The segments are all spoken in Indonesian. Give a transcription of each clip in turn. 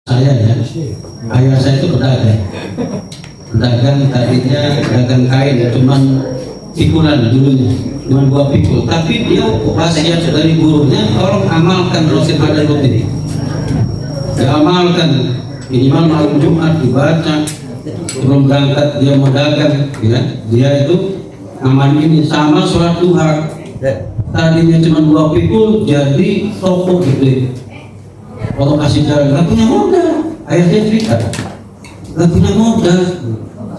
saya ya, ayah saya itu pedagang. Tadinya pedagang kain, cuman pikulan dulunya, cuman 2 pikul. Tapi dia wasiat dari gurunya, tolong amalkan rutin ada rutin. Diamalkan minimal malam Jumat dibaca. Sebelum berangkat dia mau dagang, ya. Dia itu aman ini sama sholat duha. Tadinya cuma 2 pikul jadi toko gede. Kalau kasih jalan, nggak punya modal. Ayahnya cerita, nggak punya modal.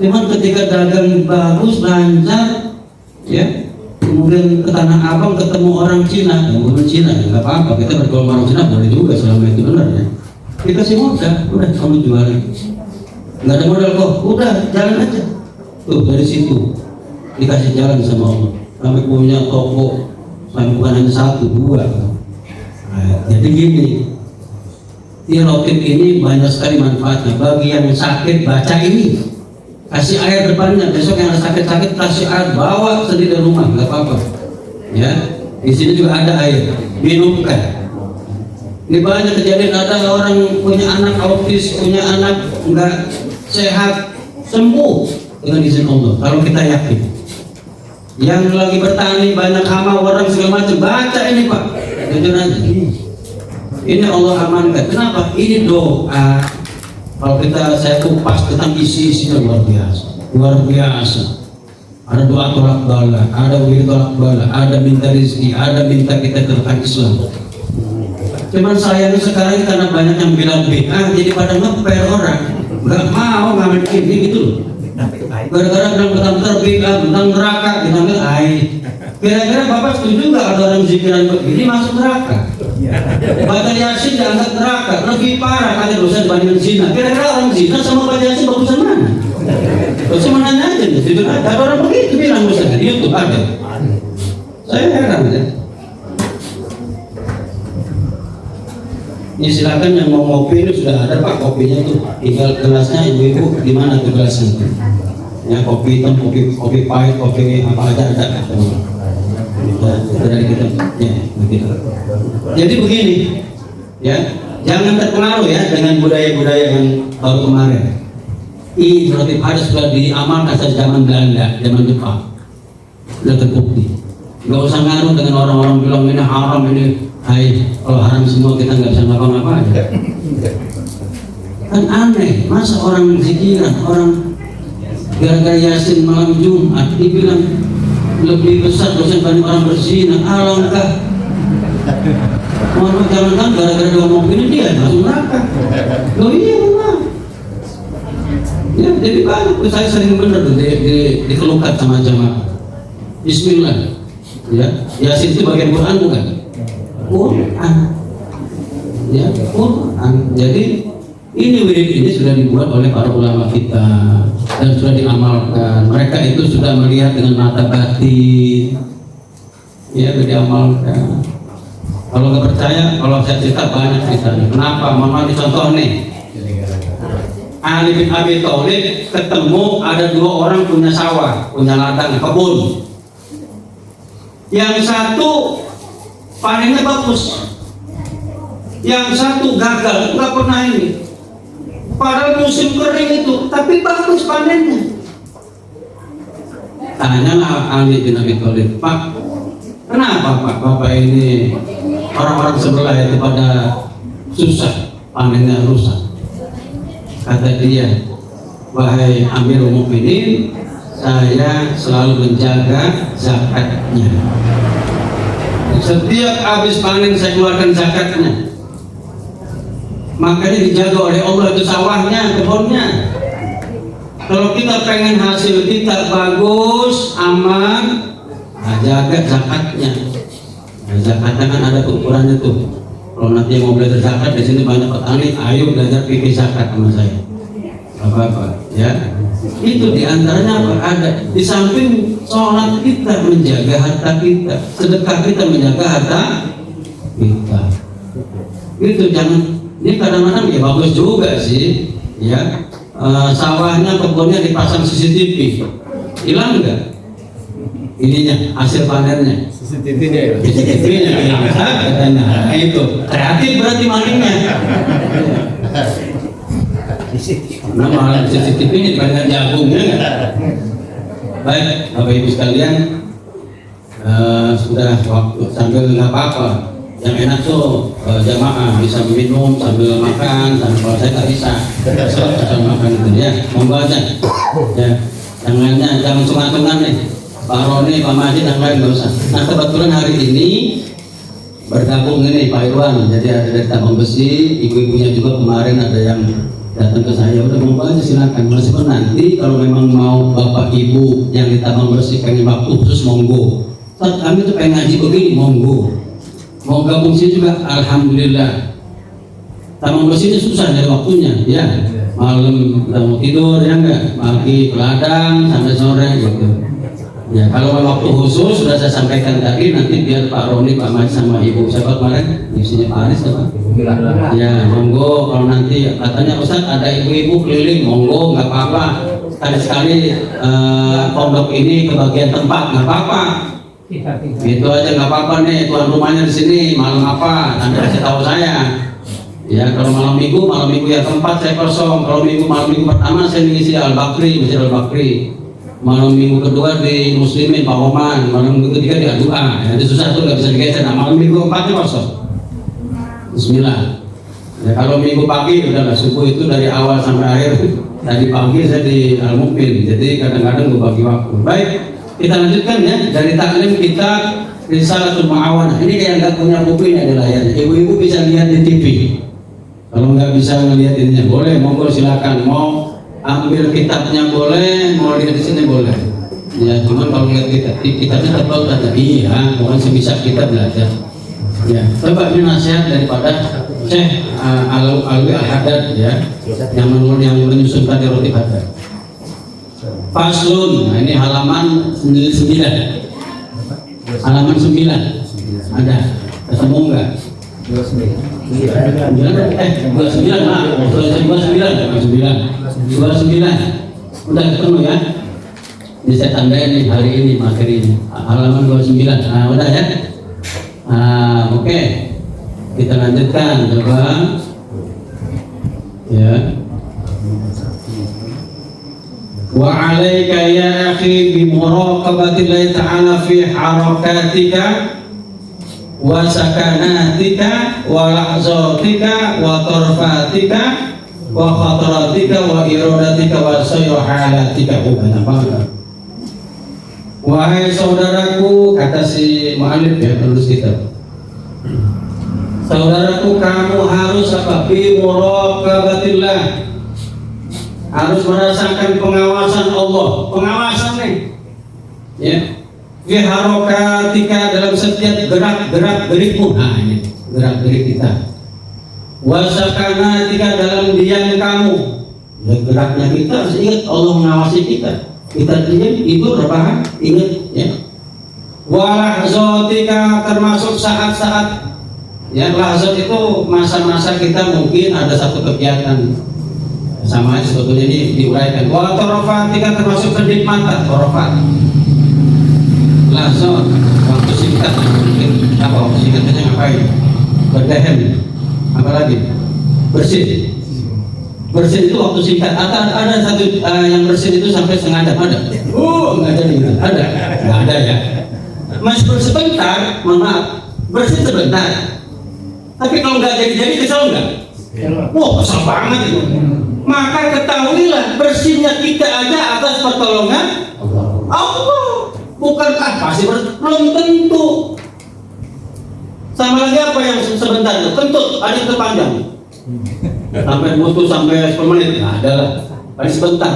Cuman ketika dagang bagus, lancar, ya, kemudian ke Tanah Abang ketemu orang Cina, yang bukan Cina, ya nggak apa-apa. Kita berjual orang Cina boleh juga selama itu benar ya. Dikasih modal, udah kamu jualan. Nggak ada modal kok, udah jalan aja. Tuh dari situ dikasih jalan sama Allah. Sampai punya toko, sampai bukan hanya 1, 2. Nah, jadi gini. Rotib ini banyak sekali manfaatnya. Bagi yang sakit baca ini, kasih air depannya. Besok yang sakit-sakit kasih air, bawa sendiri dari rumah, nggak apa-apa. Ya, di sini juga ada air, minumkan. Ini banyak kejadian, ada orang punya anak autis, punya anak nggak sehat, sembuh dengan izin Allah. Kalau kita yakin. Yang lagi bertani banyak hama orang segala macam, baca ini Pak, jujur aja. Ini Allah amankan. Kenapa? Ini doa. Kalau saya kupas tentang isi-isinya luar biasa. Ada doa tolak bala, ada wirid tolak bala, ada minta rezeki, ada minta kita tentang Islam. Cuman sayangnya sekarang karena banyak yang bilang bid'ah, jadi pada ngeper orang, nggak mau ngamen ini gitu loh. Gara-gara bilang tentang terbid'ah, tentang neraka, tentang air. Kira-kira Bapak setuju nggak ada orang zikiran begini masuk neraka? Baca Yasin dianggap neraka, lebih parah kali dosa dibandingkan zina. Kira-kira orang zina sama baca Yasin bagusan mana? Dosa menanya aja, jujur aja. Ada orang begitu bilang Ustaz di YouTube ada. Saya heran ya. Ini silakan yang mau ngopi ini sudah ada Pak kopinya itu. Tinggal gelasnya ibu-ibu di mana tuh gelasnya? Ya kopi hitam, kopi pahit, kopi apa aja ada. Dari kita, ya, begitu. Jadi begini, ya, jangan terpengaruh ya dengan budaya-budaya yang baru kemarin. Ini rotib hadis sudah diamalkan sejak zaman Belanda, zaman Jepang, sudah terbukti. Gak usah ngaruh dengan orang-orang bilang ini haram, ini, kalau haram semua kita nggak bisa ngapa-ngapain. Kan aneh, masa orang zikiran, orang gara-gara Yasin malam Jumat dibilang lebih besar dosa dibanding orang berzina. Alangkah mohon jangan gara-gara dia ngomong gini dia masuk neraka. Loh iya benar. Ya jadi banyak saya sering benar tuh dikeluhkan sama jamaah. Bismillah. Ya, Yasin itu bagian Quran bukan? Quran. Ya, Quran. Jadi ini wirid ini sudah dibuat oleh para ulama kita dan sudah diamalkan. Mereka itu sudah melihat dengan mata batin, ya, sudah diamalkan. Kalau nggak percaya, kalau saya cerita banyak ceritanya. Kenapa? Mama dicontoh nih. Ali bin Abi Thalib ketemu ada 2 orang punya sawah, punya ladang, kebun. Yang satu panennya bagus, yang satu gagal, nggak pernah ini. Padahal musim kering itu, tapi bagus panennya. Tanyalah Ali bin Abi Thalib, Pak, kenapa Pak, Bapak ini orang-orang sebelah itu pada susah, panennya rusak? Kata dia, wahai Amirul Mukminin, saya selalu menjaga zakatnya. Setiap habis panen saya keluarkan zakatnya. Makanya dijaga oleh Allah itu sawahnya, kebunnya. Kalau kita pengen hasil kita bagus, aman, nah jaga zakatnya. Nah, zakatnya kan ada ukurannya tuh. Kalau nanti mau belajar zakat di sini banyak petani, ayo belajar fikih zakat sama saya. Apa-apa, ya. Itu diantaranya apa? Ada di samping sholat kita menjaga harta kita, sedekah kita menjaga harta kita. Itu jangan. Ini kadang-kadang ya bagus juga sih, ya. Sawahnya, kebunnya dipasang CCTV, hilang enggak? Ininya hasil panennya. CCTV-nya ya. CCTV-nya hilang, katanya. Nah, itu kreatif berarti malingnya. Karena malah CCTV ini banyak jagungnya nggak? Baik, Bapak Ibu sekalian, sudah waktu sambil nggak apa-apa. Yang enak tuh jamaah bisa minum sambil makan, sambil kalau saya tak bisa sambil makan itu ya, monggo aja. Ya, yang lainnya jangan sungan-sungan nih. Pak Roni, Pak Majid, yang lain nggak usah. Nah kebetulan hari ini bergabung ini Pak Irwan, jadi ada dari Tambang Besi, ibu-ibunya juga kemarin ada yang datang ke saya, udah monggo aja silakan. Meskipun nanti kalau memang mau Bapak Ibu yang di Tambang Besi pengen waktu khusus monggo. Saat kami tuh pengen ngaji begini monggo. Mau gabung sini juga, alhamdulillah. Tambang Besi itu susah dari waktunya, ya. Malam udah mau tidur ya enggak, pagi ke ladang sampai sore gitu. Ya kalau waktu khusus sudah saya sampaikan tadi, nanti biar Pak Roni, Pak Majid sama Ibu siapa kemarin, isinya Pak Aris apa? Ya monggo, kalau nanti katanya Ustaz ada ibu-ibu keliling, monggo nggak apa-apa. Sekali-sekali pondok ini kebagian tempat nggak apa-apa. Itu aja nggak apa-apa nih, tuan rumahnya di sini malam apa? Anda kasih tahu saya. Ya kalau malam minggu ya tempat saya kosong. Kalau malam minggu pertama saya mengisi Al-Bakri, Masjid Al-Bakri. Malam minggu kedua di Muslimin Pak Oman, malam minggu ketiga di Adua. Ya, itu susah tuh nggak bisa digeser. Nah malam minggu keempatnya kosong. Bismillah. Ya, kalau minggu pagi udah subuh itu dari awal sampai akhir. Tadi pagi saya di Al-Mukmin, jadi kadang-kadang gue bagi waktu. Baik. Kita lanjutkan ya dari taklim kita Risalatul Ma'awanah. Ini kayak nggak punya buku ini ada layarnya. Ibu-ibu bisa lihat di TV. Kalau nggak bisa ngelihat ininya boleh, monggo silakan. Mau ambil kitabnya boleh, mau lihat di sini boleh. Ya cuman kalau lihat kitabnya tebal saja. Iya, bukan sebisa kita belajar. Ya, coba ini nasihat daripada Syekh Alwi Al-Haddad ya, yang menyusun tadi roti Haddad. Faslun, nah ini halaman 9. Halaman 9. Ada. Ketemu enggak? 29. 29 maaf. 29. Udah ketemu ya? Ini saya tandain nih hari ini materi ini. Halaman 29. Nah, udah ya? Oke. Kita lanjutkan coba. Ya. Wa 'alaika ya akhi bi muraqabatillahi ta'ala fi harakatika wa sakanatika wa lahzatika wa tarfatika wa khataratika wa iradatika wa sayhalatika. Wahai saudaraku, kata si mu'allif ya penulis kitab, saudaraku kamu harus apa? Bi muraqabatillah, harus merasakan pengawasan Allah, pengawasan nih, ya. Fi harakatika, dalam setiap gerak gerikmu, nah ini gerak gerik kita. Wasakanatika, dalam diam kamu, ya geraknya kita harus ingat Allah mengawasi kita. Kita diam, tidur, rebahan, ingat, ya. Walahzatika, termasuk saat-saat, ya lahzat itu masa-masa kita mungkin ada satu kegiatan. Sama aja sebetulnya ini diuraikan. Wa tarafatika, termasuk kenikmatan tarafat. Lahzat waktu singkat, mungkin apa waktu singkatnya ngapain? Berdehem. Apa lagi? Bersin. Bersin itu waktu singkat. Ada satu yang bersin itu sampai setengah jam ada. Nggak ada gitu. Ada? Nggak ada ya. Meskipun sebentar, mohon maaf, bersin sebentar. Tapi kalau nggak jadi kesel nggak? Wah, kesel banget itu. Maka ketahuilah bersihnya kita aja atas pertolongan Allah. Bukan pasti belum tentu. Sama lagi apa yang sebentar itu? Kentut, ada yang terpanjang. Sampai butuh sampai 10 menit, nggak ada lah. Paling sebentar.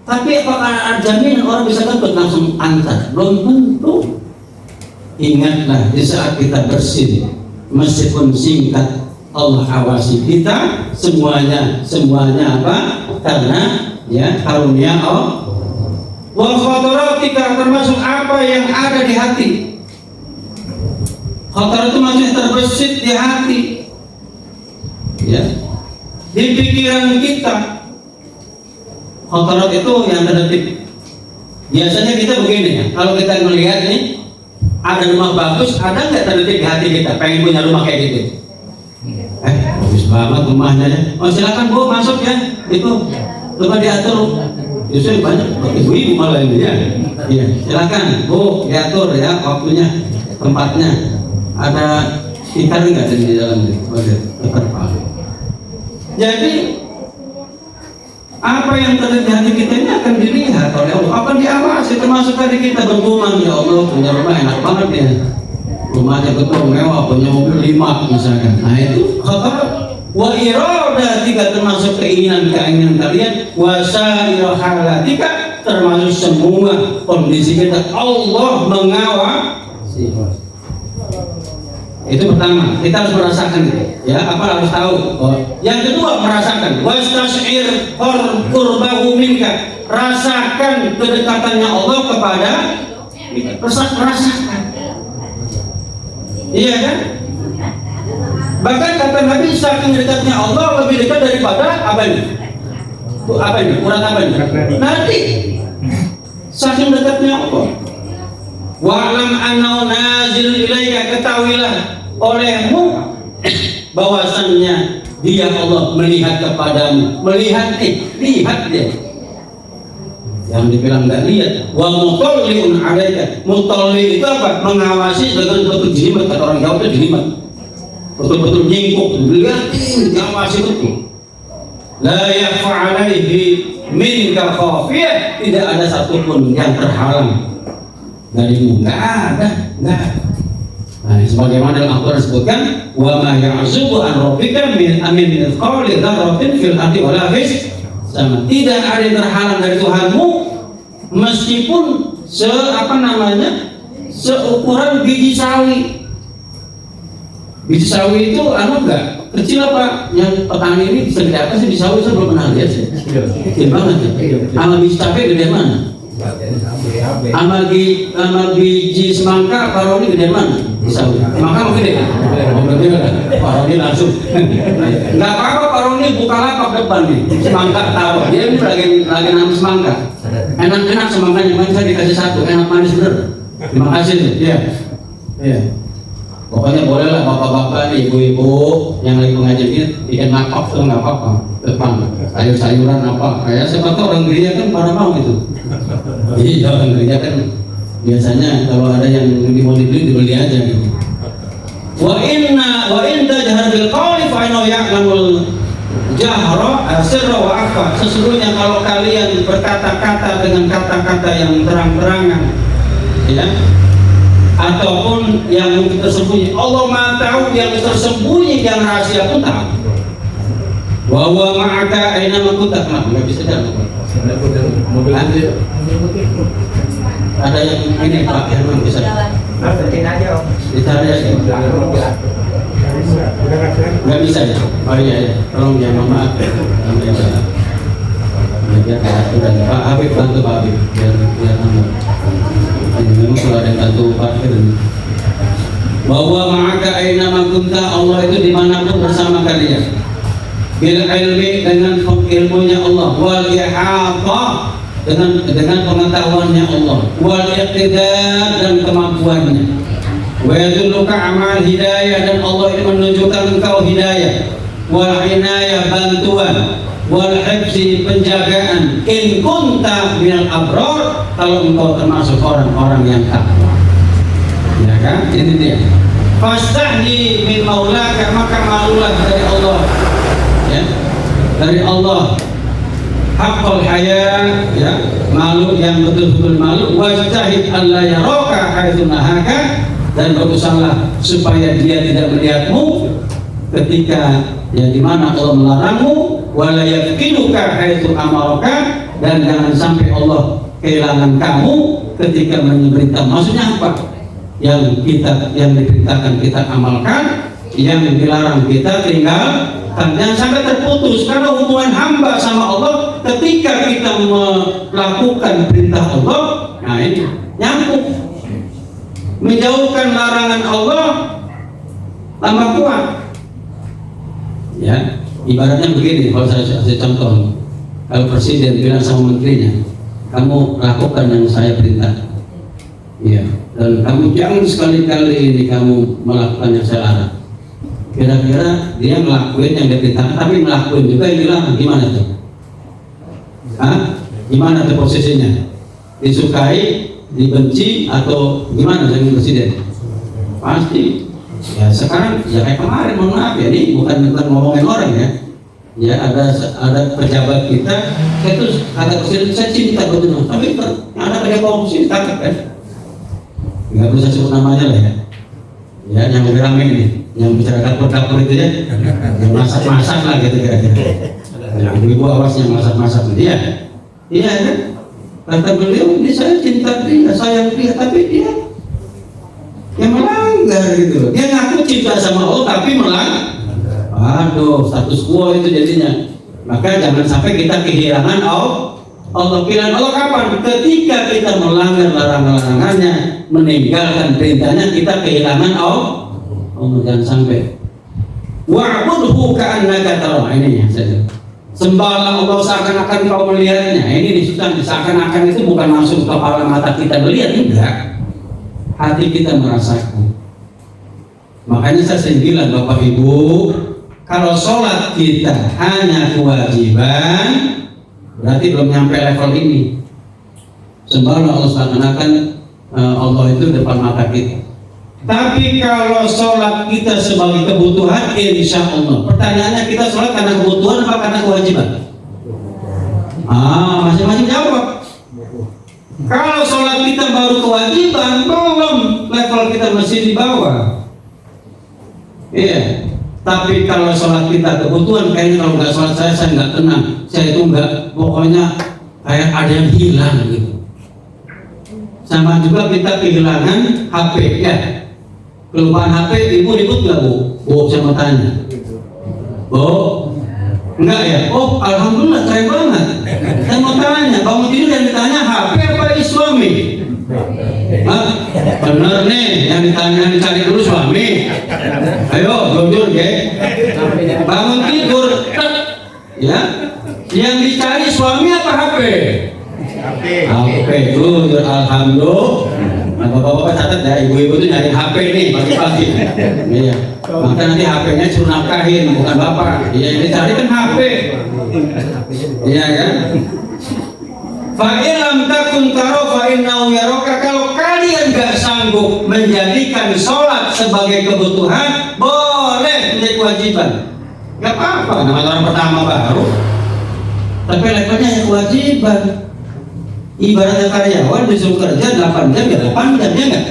Tapi apakah ada jaminan orang bisa kentut langsung antar? Belum tentu. Ingatlah di saat kita bersih, meskipun singkat, Allah awasi kita semuanya apa? Karena ya karunia Allah. Wa khataratika, termasuk apa yang ada di hati. Khatar itu maksudnya terbesit di hati, ya, di pikiran kita. Khatarat itu yang terdetik. Biasanya kita begini ya, kalau kita melihat nih ada rumah bagus, ada nggak terdetik di hati kita pengen punya rumah kayak gitu? Bagus banget rumahnya ya. Oh silakan Bu masuk ya. Itu coba diatur. Justru banyak ibu-ibu malah ini ya. Iya, silakan Bu diatur ya waktunya, tempatnya. Ada tikar nggak di dalam ini? Jadi apa yang terjadi di hati kita ini akan dilihat oleh Allah, akan diawasi, termasuk tadi kita bergumam, ya Allah punya rumah enak banget ya, rumahnya betul mewah, punya mobil 5 misalkan. Nah itu khabar wa iradatika, termasuk keinginan kalian, wa sa'ira halatika, termasuk semua kondisi kita Allah mengawasi. Itu pertama, kita harus merasakan itu. Ya, apa harus tahu? Yang kedua, merasakan wastash'ir qurbahu minka, rasakan kedekatannya Allah kepada kita. Rasakan. Iya kan? Bahkan kata Nabi, saking dekatnya Allah lebih dekat daripada apa ini? Apa ini? Urat apa ini? Nanti saking dekatnya Allah. Wa'lam annahu nazil ilaika, ketahuilah olehmu bahwasannya dia Allah melihat kepadamu. Melihat lihat dia. Yang dibilang enggak lihat. Wa mutalliun alaika. Mutalli itu apa? Mengawasi dengan betul jelimet, kata orang Jawa itu jelimet. Betul-betul nyingkuk, lihatin, diawasi betul. La yakhfa alaihi minka khafiyah, tidak ada satupun yang terhalang darimu, nggak ada. Nah, sebagaimana dalam Al-Quran disebutkan, wa ma ya'zubu an rabbika min mithqali dzarratin fil ardi wala fis sama. Tidak ada yang terhalang dari Tuhanmu meskipun seukuran biji sawi. Biji sawi itu enggak kecil apa? Yang petani ini bisa gede apa sih biji sawi? Saya belum pernah lihat sih. Kecil banget ya. Sama biji cabai gede mana? Sama biji semangka paroni gede mana? Sawi. Semangka mau gede? Paroni langsung. Enggak apa-apa paroni buka lapak depan nih. Semangka taruh. Dia ini lagi nanam semangka. Enak-enak semangkanya, cuma saya dikasih satu, enak manis bener. Terima kasih nih. Iya. Pokoknya bolehlah bapak-bapak nih, ibu-ibu yang lagi pengajian ini bikin nakok tuh nggak apa-apa, depan sayur-sayuran apa, kayak siapa tahu orang gereja kan pada mau gitu. Iya, orang gereja kan biasanya kalau ada yang mau dibeli aja gitu. Wa in tajhar bil qawli fa innahu ya'lamul jahra sirra wa akhfa. Sesungguhnya kalau kalian berkata-kata dengan kata-kata yang terang-terangan, ya, ataupun yang mungkin tersembunyi, Allah Maha tahu yang tersembunyi, yang rahasia pun tahu. Wa huwa ma'aka aina ma kunta. Enggak bisa jalan. Ada yang ini Pak Herman bisa. Masukin aja Om. Ditarik aja. Enggak bisa ya. Oh iya. Tolong ya maaf. Biar dan Pak Habib bantu Pak Habib biar nambah. Memang kalau ada yang bantu parkir ini. Bahwa ma'aka aina ma kunta, Allah itu dimanapun bersama kalian. Bil ilmi, dengan ilmunya Allah. Wal ihata, dengan pengetahuannya Allah. Wal iqtidar, dan kemampuannya. Wa yadulluka amal hidayah, dan Allah ini menunjukkan engkau hidayah. Wal inayah, bantuan. Wal hifzi, penjagaan. In kunta minal abrar, kalau engkau termasuk orang-orang yang takwa. Ya kan? Ini dia. Fastahyi min maulaka, maka malulah dari Allah. Ya. Dari Allah. Haqqul haya, ya, malu yang betul-betul malu. Wajtahid alla yaraka haitsu nahaka, dan berusahalah supaya dia tidak melihatmu ketika ya di mana Allah melarangmu. Wala yaqinuka haitsu amaraka, dan jangan sampai Allah kehilangan kamu ketika memerintah. Maksudnya apa? Yang diperintahkan kita amalkan, yang dilarang kita tinggalkan. Jangan sampai terputus, karena hubungan hamba sama Allah ketika kita melakukan perintah Allah, nah ini nyambung. Menjauhkan larangan Allah tambah kuat. Ya, ibaratnya begini, kalau saya contoh, kalau presiden bilang sama menterinya, kamu lakukan yang saya perintah, ya, dan kamu jangan sekali-kali ini kamu melakukan yang saya larang. Kira-kira dia ngelakuin yang diperintahkan, tapi ngelakuin juga yang dilarang, gimana tuh? Gimana tuh posisinya? Disukai, dibenci, atau gimana dengan presiden? Pasti. Ya sekarang ya kayak kemarin, mohon maaf ya, ini bukan ngomongin orang ya. Ya ada pejabat kita, saya tuh kata presiden saya cinta betul, tapi ada kayak korupsi ditangkap kan? Nggak bisa sebut namanya lah ya. Ya yang lebih ramai ini, yang bicara dapur itu ya, yang masak-masak lah gitu kira-kira. Ibu awas yang masak-masak dia. Iya kan? Kata beliau, ini saya cinta dia, sayang dia, tapi dia yang melanggar gitu. Dia ngaku cinta sama Allah tapi melanggar. Aduh, status quo itu jadinya. Maka jangan sampai kita kehilangan Allah. Pilihan Allah kapan? Ketika kita melanggar larangan-larangannya, meninggalkan perintahnya, kita kehilangan Allah. Jangan sampai. Wa'budhu ka'annaka tarahu. Ini ya saja. Sembahlah Allah seakan-akan kau melihatnya. Ini disebutkan seakan-akan itu bukan langsung kepala mata kita melihat, enggak. Hati kita merasakan. Makanya saya sering bilang Bapak Ibu, kalau sholat kita hanya kewajiban, berarti belum nyampe level ini. Sembahlah Allah seakan-akan Allah itu depan mata kita. Tapi kalau sholat kita sebagai kebutuhan, insya Allah. Pertanyaannya, kita sholat karena kebutuhan apa karena kewajiban? Masing-masing jawab. Kalau sholat kita baru kewajiban, belum, level kita masih di bawah. Iya. Tapi kalau sholat kita kebutuhan, kayaknya kalau nggak sholat saya nggak tenang. Saya itu nggak, pokoknya kayak ada yang hilang gitu. Sama juga kita kehilangan HP ya. Kelupaan HP, ibu ribut nggak bu? Bu saya mau tanya. Bu, enggak ya? Oh, alhamdulillah keren banget. Saya mau tanya, bangun tidur yang ditanya HP apa suami? Bener nih, yang dicari dulu suami. Ayo, jujur ya. Bangun tidur, ya. Yang dicari suami apa HP? HP jujur, alhamdulillah. Nah, bapak-bapak catat ya, ibu-ibu itu nyari HP nih pagi-pagi. Iya. Maka nanti HP-nya suruh nafkahin, bukan bapak. Iya, yang dicari kan HP. Iya kan? Fa'ilam takun taro fa'innahu yaroka. Kalau kalian gak sanggup menjadikan sholat sebagai kebutuhan, boleh menjadi kewajiban. Gak apa-apa, namanya orang pertama baru. Tapi levelnya yang kewajiban. Ibaratnya karyawan disuruh kerja 8 jam, ya 8 jam, ya enggak?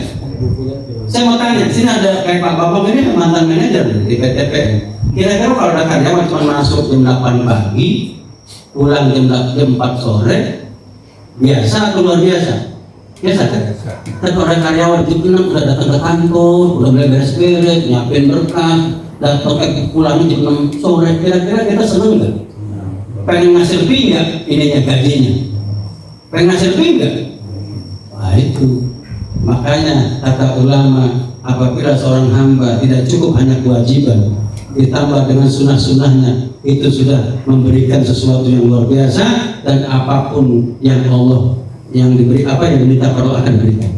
Saya mau tanya, sini ada kayak Pak Bapak ini mantan manajer di PTP. Kira-kira kalau ada karyawan cuma masuk jam 8 pagi, pulang jam 4 sore, biasa atau luar biasa? Biasa kan? Tapi orang karyawan jam 6 udah datang ke kantor, udah mulai beres-beres, nyiapin berkas, datang pulangnya jam 6 sore. Kira-kira kita seneng nggak? Pengen ngasih lebih nggak ininya gajinya? Pengen ngasih lebih nggak? Wah itu. Makanya kata ulama, apabila seorang hamba tidak cukup hanya kewajiban, ditambah dengan sunnah-sunnahnya, itu sudah memberikan sesuatu yang luar biasa. Dan apapun yang Allah yang diberi, apa yang diminta Allah akan berikan.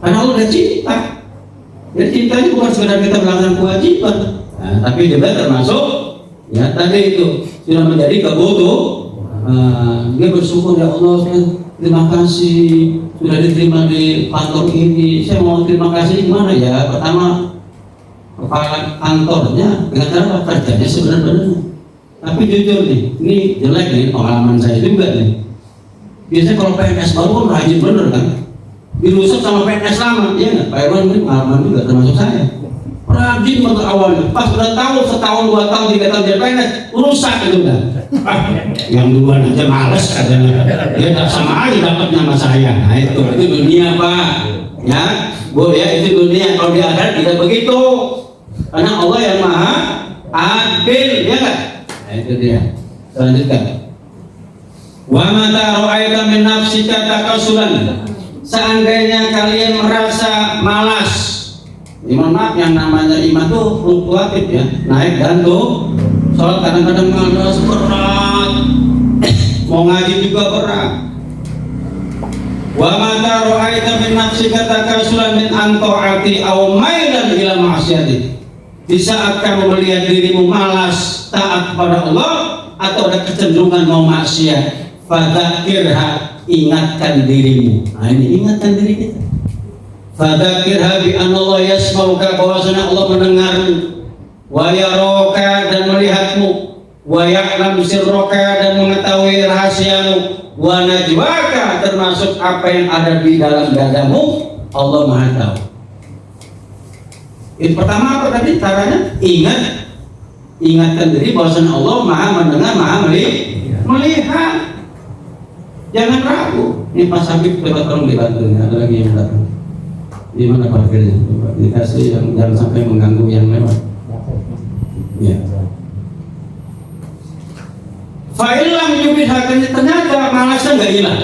Karena Allah udah cinta. Jadi cintanya bukan sekedar kita melakukan kewajiban, tapi juga termasuk ya tadi itu sudah menjadi kebutuhan. Dia bersyukur, ya Allah, terima kasih sudah diterima di kantor ini. Saya mau terima kasih gimana ya? Pertama, kepala kantornya dengan cara kerjanya sebenarnya. Tapi jujur nih, ini jelek nih pengalaman saya juga nih. Biasanya kalau PNS baru kan rajin bener kan, dirusak sama PNS lama, ya nggak? Pak Irwan ini pengalaman juga termasuk saya. Rajin banget awalnya, pas udah tahu setahun, 2 tahun, 3 tahun jadi PNS, rusak itu kan. Yang duluan aja males katanya, dia tak sama aja dapatnya sama saya. Nah itu dunia Pak, ya Bu ya, itu dunia. Kalau di akhirat tidak begitu, karena Allah yang maha adil, ya kan? Nah itu dia. Selanjutnya, wa mata ra'aita min nafsika takasulan. Seandainya kalian merasa malas, iman maaf, yang namanya iman tuh fluktuatif ya, naik dan tuh. Sholat kadang-kadang malas, berat, mau ngaji juga berat. Wa mata ra'aita min nafsika takasulan min an ta'ati aw mailan ila ma'siyati. Di saat kamu melihat dirimu malas taat kepada Allah atau ada kecenderungan mau maksiat, fadzakirha, ingatkan dirimu. Nah ini ingatkan diri kita. Fadzakirha bi anallahu yasmauka, bahwasanya Allah mendengarmu, wa yaraka, dan melihatmu, wa ya'lam sirraka, dan mengetahui rahasiamu, wa najwaka, termasuk apa yang ada di dalam dadamu, Allah Maha tahu. Itu pertama apa tadi caranya? Ingatkan diri bahwasanya Allah Maha mendengar, Maha melihat. Jangan ragu. Ini Pak Sabib coba tolong dibantu, ada lagi yang datang. Di mana parkirnya? Coba dikasih yang jangan sampai mengganggu yang lewat. Ya. Fa'ilam yubidhakan, ternyata malasnya nggak hilang.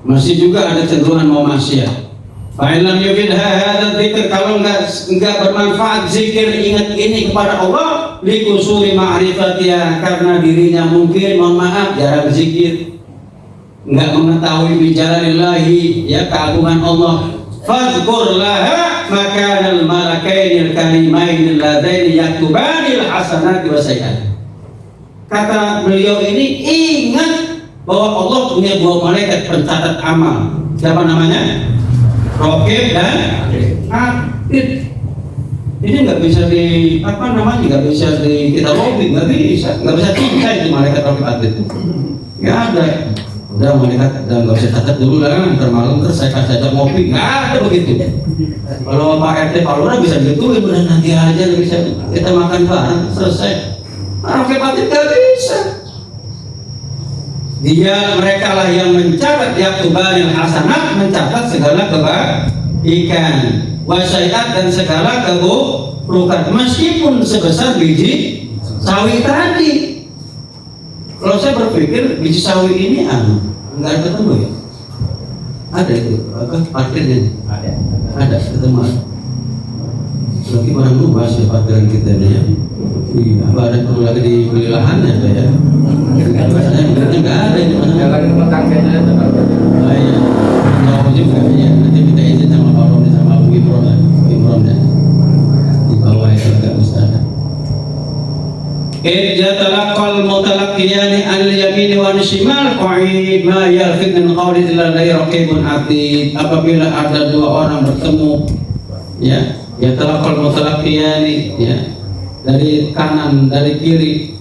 Masih juga ada cenderungan mau maksiat. Fa'ilam yubidha hadza dzikr, kalau enggak bermanfaat zikir, ingat ini kepada Allah, likusuri ma'rifatiyah, karena dirinya mungkin, mohon maaf, jarang zikir, enggak mengetahui bijalalillahi, ya, keagungan Allah. Fadhkur laha makanal malakainil karimainil ladaini yaktubanil hasanati wa sayyi'at. Kata beliau ini, ingat bahwa Allah punya dua malaikat pencatat amal. Siapa namanya? Raqib dan Atid. Ini nggak bisa di apa namanya, nggak bisa di kita lobby, nggak bisa cincai itu malaikat Raqib Atid itu. Nggak ada. Udah malaikat, udah nggak usah catat dulu lah, ntar malam terus saya kasih aja ngopi, nggak ada begitu. Kalau Pak RT Pak Lurah bisa gitu, udah nanti aja bisa kita makan bareng selesai. Raqib Atid nggak bisa. Mereka lah yang mencatat yaktubanil hasanat, mencatat segala kebaikan, wasaiat, dan segala keburukan, meskipun sebesar biji sawi tadi. Kalau saya berpikir biji sawi ini enggak ketemu ya? Ada itu apa parkirnya? Ada ketemu. Berarti orang luas ya parkiran kita ini ya. Iya, apa ada perlu lagi dibeli lahannya ya? Enggak ada di mana. Jalan rumah tangganya tetap. Oh iya. Mau juga ya. Nanti kita izin sama Pak Romi sama Bu Imron lah. Imron ya. Di bawah itu agak ustaz. Idza talaqal mutalaqiyani al-yamini wa al-shimal qa'id ma yalfid min qawli illa raqibun atid. Apabila ada dua orang bertemu, ya, ya talaqal mutalaqiyani, ya, dari kanan dari kiri,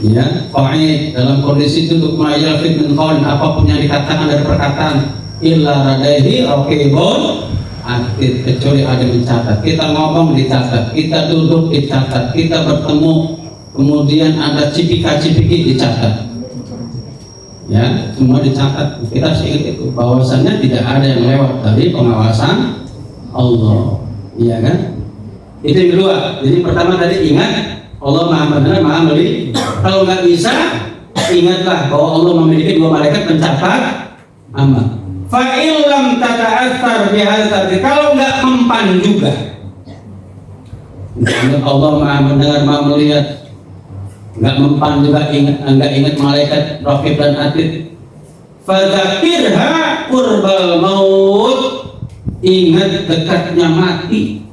ya, qa'id, dalam kondisi duduk, ma yalfid min qawlin, apapun yang dikatakan dari perkataan, illa radaihi raqibun atid, kecuali ada mencatat. Kita ngomong dicatat, kita duduk dicatat, kita bertemu kemudian ada cipika-cipiki dicatat, ya, semua dicatat. Kita harus ingat itu, bahwasannya tidak ada yang lewat dari pengawasan Allah, iya kan? Itu yang kedua. Jadi pertama tadi ingat Allah Maha mendengar, Maha melihat. Kalau nggak bisa, ingatlah bahwa Allah memiliki dua malaikat pencatat amal. Fa'il lam tata'athar bihadzal, kalau nggak mempan juga, Allah Maha mendengar, Maha melihat, nggak mempan juga, nggak ingat malaikat Raqib dan Atid. Fadzakirha qurbal maut, ingat dekatnya mati,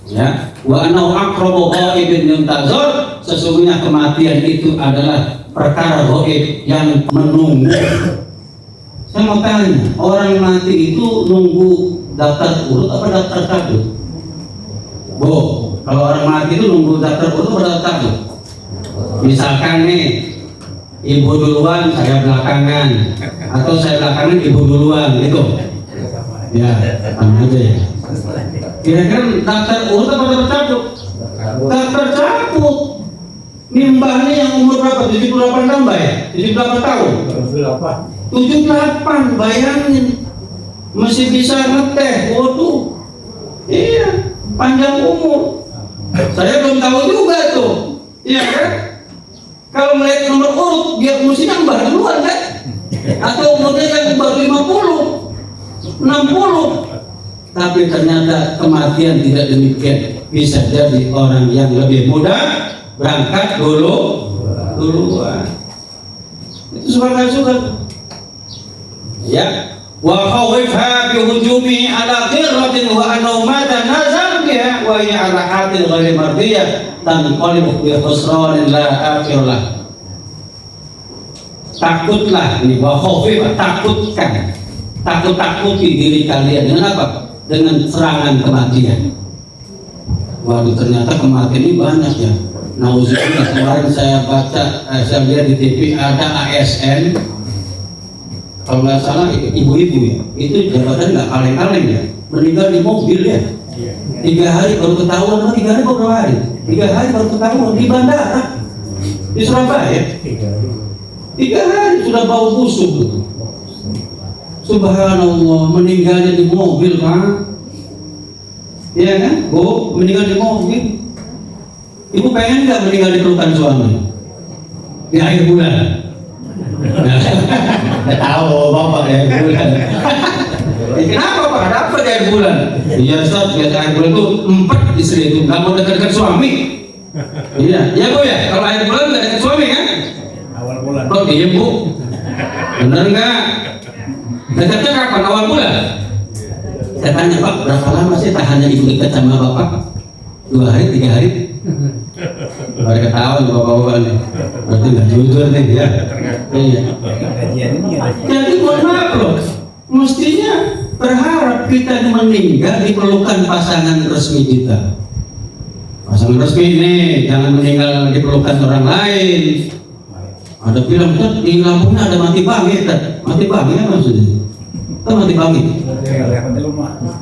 ya. Wa annahu aqrabu ghaibin yuntazar, sesungguhnya kematian itu adalah perkara gaib yang menunggu. Saya mau tanya, orang mati itu nunggu daftar urut apa daftar cabut? Kalau orang mati itu nunggu daftar urut apa daftar cabut? Misalkan nih, ibu duluan, saya belakangan, atau saya belakangan, ibu duluan, gitu. Ya, sama aja ya. Kira-kira daftar urut apa daftar cabut? Daftar cabut. Nimbahnya yang umur berapa? 78 tambah ya? 78 tahun? 78, bayangin. Masih bisa ngeteh, waduh. Iya, panjang umur. Saya belum tahu juga tuh. Iya kan? Kalau melihat nomor urut, dia mesti nambah duluan kan? Atau umurnya yang baru 50, 60. Tapi ternyata kematian tidak demikian. Bisa jadi orang yang lebih muda berangkat duluan. Itu suka-suka. Ya. Wa khawifha bi hujumi ala ghirratin wa annahu mata nazar biha wa wa hiya ala hatil ghairi mardiyah tanqalibu bi khusranin la akhirlah. Takutlah ini wa khaufi, takut-takuti diri kalian dengan apa? Dengan serangan kematian. Waduh, ternyata kematian ini banyak ya. Nauzubillah, kemarin saya baca, saya lihat di TV ada ASN, kalau nggak salah ibu-ibu ya, itu jabatan nggak kaleng-kaleng ya, meninggal di mobil ya. 3 hari baru ketahuan, 3 hari baru berapa hari? 3 hari baru ketahuan di bandara di Surabaya. 3 hari sudah bau busuk. Subhanallah, meninggalnya di mobil, Pak. Iya kan? Bu, meninggal di mobil. Ibu pengen nggak meninggal di pelukan suami di akhir bulan? Nggak tahu bapak di akhir bulan. Kenapa Pak? Ada apa di akhir bulan? Iya Ustaz, di akhir bulan itu 4 istri itu nggak mau dekat-dekat suami. Iya, ya Bu ya. Kalau akhir bulan nggak dekat suami kan? Awal bulan. Oh iya Bu, benar nggak? Dekatnya kapan? Awal bulan? Saya tanya Pak, berapa lama sih tahannya ibu dekat sama bapak? 2 hari, 3 hari? Mereka tahu bapak-bapak nih, berarti nggak jujur nih ya. Iya. Jadi mohon maaf loh, mestinya berharap kita meninggal diperlukan pasangan resmi kita. Pasangan resmi ini jangan meninggal diperlukan orang lain. Ada bilang tuh di Lampungnya ada mati bangit, mati bangit apa maksudnya? Itu mati bangit.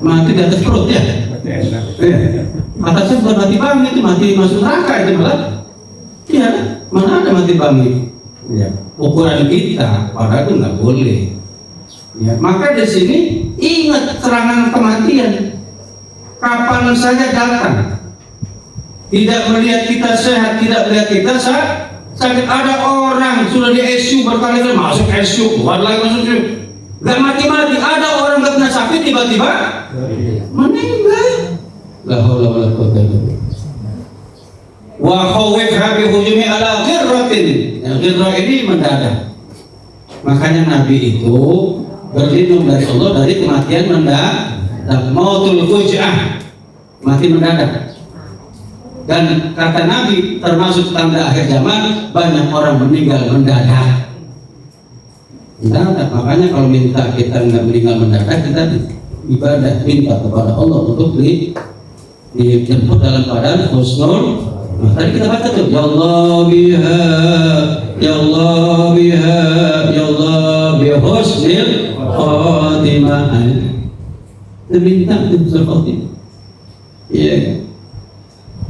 Mati di atas perut ya. Iya. Kata saya bukan mati bangit, itu mati masuk neraka itu malah. Iya, mana ada mati bangit? Ya. Ukuran kita, padahal itu nggak boleh. Ya. Maka di sini ingat serangan kematian. Kapan saja datang. Tidak melihat kita sehat, tidak melihat kita sakit. Ada orang sudah di ICU berkali-kali masuk ICU, keluar lagi masuk ICU. Gak mati-mati, ada orang gak pernah sakit tiba-tiba meninggal. La haula wala quwwata illa billah. Wa khawifha bi hujumi ala ghirratin. Ghirrah ini mendadak. Makanya Nabi itu berlindung dari Allah dari kematian mendadak. Mautul fuj'ah, mati mendadak. Dan kata Nabi termasuk tanda akhir zaman banyak orang meninggal mendadak. Mendadak, makanya kalau minta kita nggak meninggal mendadak, kita ibadah minta kepada Allah untuk dijemput dalam keadaan husnul. Nah, tadi kita baca tuh, ya Allah biha, ya Allah biha, ya Allah bi husnil khatimah. Minta husnul khatimah. Iya.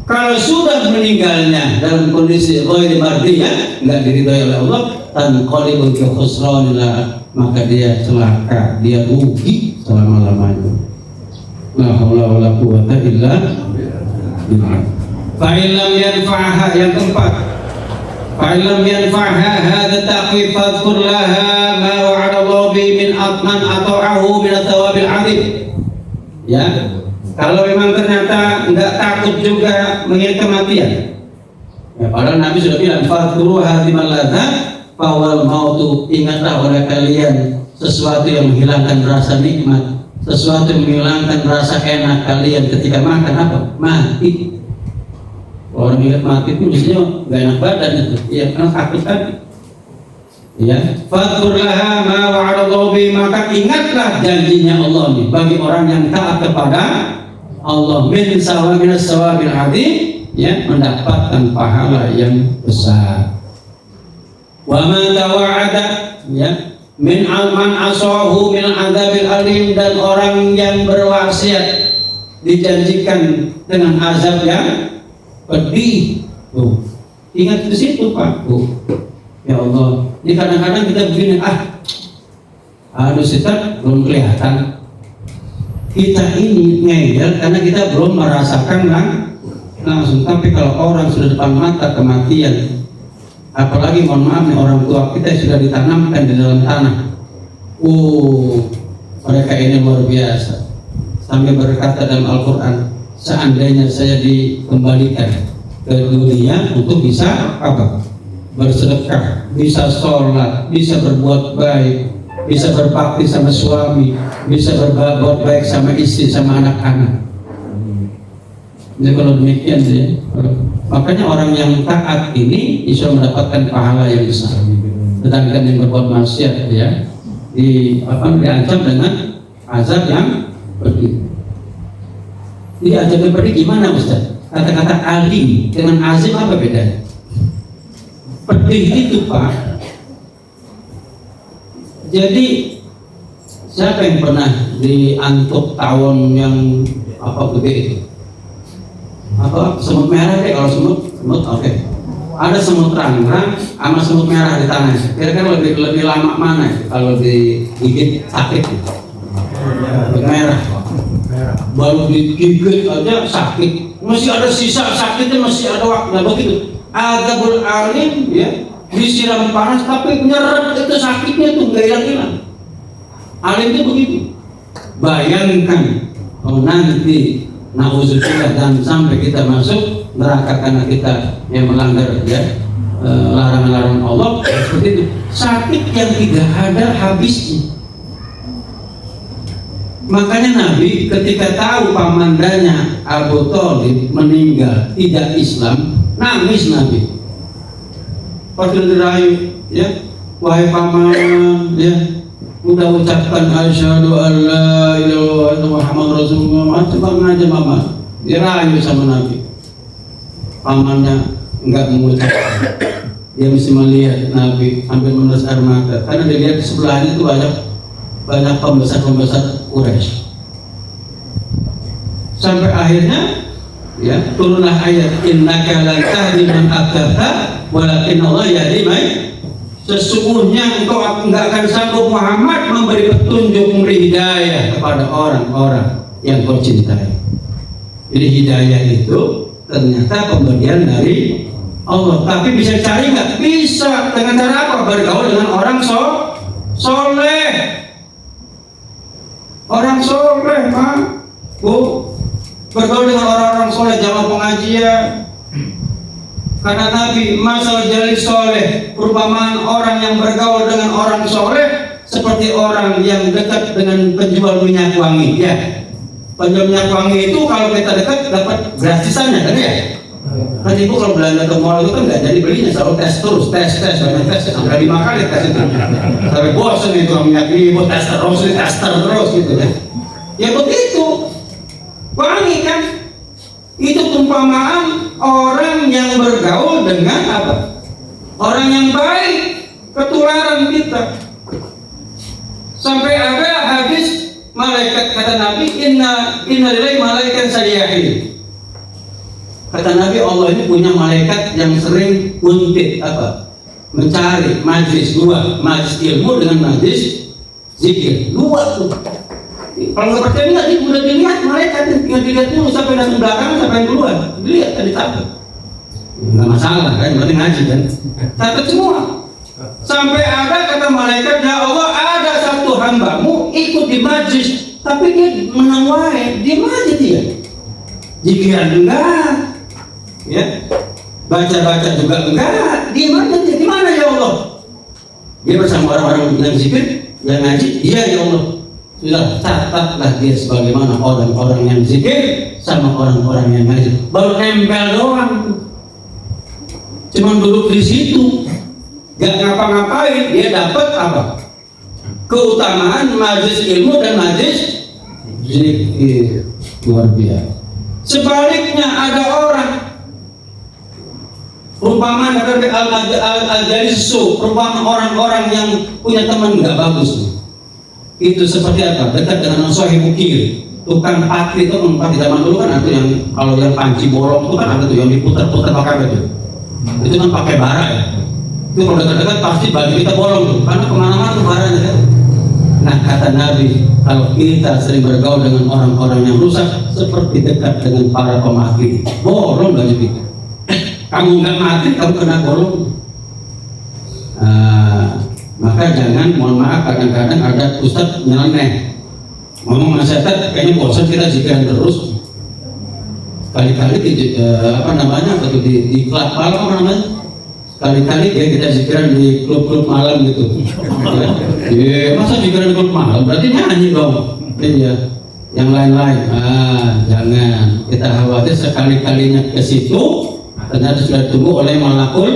Kalau sudah meninggalnya dalam kondisi ghairi mardiyah, enggak diridhai oleh Allah, tanqalibu bi khusranillah, maka dia celaka, dia rugi selama-lamanya. La haula wala quwwata illa billah. Fa illam yanfa'ha, yang keempat, fa illam yanfa'ha hadza taqwif fadhkur laha ma wa'ada Allah bi min atman ata'ahu min athawabil 'azim. Ya. Kalau memang ternyata enggak takut juga mengingat kematian, ya, padahal Nabi sudah bilang fadhkuru hadimal ladzat fawal mautu, ingatlah oleh kalian sesuatu yang menghilangkan rasa nikmat, sesuatu yang menghilangkan rasa enak kalian ketika makan, apa? Mati. Orang ingat mati itu biasanya enggak enak badan itu, ya karena takut tadi. Ya, fadhkur laha ma wa'adallahu bi, maka ingatlah janjinya Allah nih bagi orang yang taat kepada Allah min sawabil adzim, ya, mendapatkan pahala yang besar. Wa ma tawa'ada, ya, min man asahu min adzabil alim, dan orang yang berwasiat dijanjikan dengan azab yang pedih. Tuh, ingat di situ Pak. Tuh, ya Allah, ini kadang-kadang kita begini, aduh Ustaz, belum kelihatan. Kita ini ngeyel karena kita belum merasakan langsung. Tapi kalau orang sudah depan mata kematian, apalagi mohon maaf nih, orang tua kita sudah ditanamkan di dalam tanah. Mereka ini luar biasa. Sampai berkata dalam Al-Quran, seandainya saya dikembalikan ke dunia untuk bisa apa? Bersedekah, bisa sholat, bisa berbuat baik, bisa berbakti sama suami, bisa berbuat baik sama istri, sama anak-anak. Jadi kalau demikian ya, makanya orang yang taat ini bisa mendapatkan pahala yang besar. Sedangkan yang berbuat maksiat ya, diancam dengan azab yang pedih. Jadi azab yang pedih gimana Ustaz? Kata-kata alim dengan azim apa bedanya? Pedih itu Pak. Jadi siapa yang pernah diantuk tawon yang gede itu? Semut merah deh, kalau semut oke. Ada semut terang-terang sama semut merah di tangan. Kira-kira lebih lama mana kalau digigit sakit? Merah. Baru digigit aja sakit. Masih ada sisa sakitnya, masih ada waktu. Nah begitu. Azabul alim ya, disiram panas tapi nyeret itu sakitnya tuh nggak hilang-hilang. Alim itu begitu. Bayangkan nanti na'udzubillah dan sampai kita masuk neraka karena kita yang melanggar ya larangan-larangan Allah seperti itu, sakit yang tidak ada habisnya. Makanya Nabi ketika tahu pamandanya Abu Thalib meninggal tidak Islam, nangis Nabi. Padahal dirayu ya, wahai paman ya, udah ucapkan asyhadu an la ilaha illallah Muhammad Rasulullah, coba aja mama dirayu sama Nabi. Pamannya enggak mengucapkan, dia mesti melihat Nabi sambil menetes air mata karena dia lihat di sebelahnya itu banyak pembesar Quraisy. Sampai akhirnya ya turunlah ayat innaka la tahdi man ahbabta walakin Allah yahdi man. Sesungguhnya engkau enggak akan sanggup Muhammad memberi petunjuk, memberi hidayah kepada orang-orang yang kau cintai. Jadi hidayah itu ternyata pemberian dari Allah. Tapi bisa cari nggak? Bisa. Dengan cara apa? Bergaul dengan orang soleh. Orang soleh, Pak, Bu. Bergaul dengan orang-orang soleh, jamaah pengajian. Karena Nabi masal jalil soleh, perumpamaan orang yang bergaul dengan orang soleh seperti orang yang dekat dengan penjual minyak wangi. Ya, penjual minyak wangi itu kalau kita dekat dapat gratisannya kan ya. Kan ibu kalau belanja ke mall itu kan nggak jadi belinya, selalu tes terus, tes banyak tes, sampai 5 kali tes itu. Sampai bosan itu minyak ini, ibu tes terus gitu ya. Ya begitu, wangi kan. Itu perumpamaan orang yang bergaul dengan apa? Orang yang baik, ketularan kita. Sampai ada hadis malaikat, kata Nabi, inna lillahi malaikat salihin. Kata Nabi, Allah ini punya malaikat yang sering untit mencari majlis dua, majlis ilmu dengan majlis zikir. Dua tuh. Kalau nggak percaya nggak, udah dilihat malaikat, tinggal dilihat dulu sampai datang belakang, sampai yang duluan, dilihat tadi takut. Nggak masalah kan, yang penting ngaji kan. Takut semua. Sampai ada kata malaikat, ya Allah ada satu hambamu ikut di majlis, tapi dia menang wae, dia aja dia. Zikiran enggak, ya, baca juga enggak, dia aja dia. Di mana ya Allah? Dia bersama orang-orang yang zikir, yang ngaji, iya ya Allah. Sudah catatlah dia sebagaimana orang-orang yang zikir sama orang-orang yang ngaji. Baru nempel doang, cuman duduk di situ, gak ngapa-ngapain, dia dapat apa? Keutamaan majlis ilmu dan majlis zikir. Luar biasa. Sebaliknya ada orang perumpamaan dari al-jalisu, perumpamaan orang-orang yang punya teman nggak bagus. Itu seperti apa? Dekat dengan sahib ukir, tukang patri itu di zaman dulu kan ada yang kalau yang panci bolong itu kan ada tuh yang diputar-putar pakai itu. Itu kan pakai bara ya. Itu kalau dekat-dekat pasti baju kita bolong tuh, karena kemana-mana tuh baranya kan. Nah kata Nabi, kalau kita sering bergaul dengan orang-orang yang rusak, seperti dekat dengan para pemakir, bolong baju kita. Kamu nggak mati, kamu kena bolong. Maka jangan, mohon maaf, kadang-kadang ada ustadz nyeleneh ngomong nasihat, kayaknya bosan kita zikiran terus. Kali-kali di klub malam kali-kali kita zikiran di klub-klub malam gitu. Masa zikiran di klub malam? Berarti nyanyi dong. Iya. yang lain-lain. Jangan, kita khawatir sekali-kalinya ke situ ternyata sudah ditunggu oleh malakul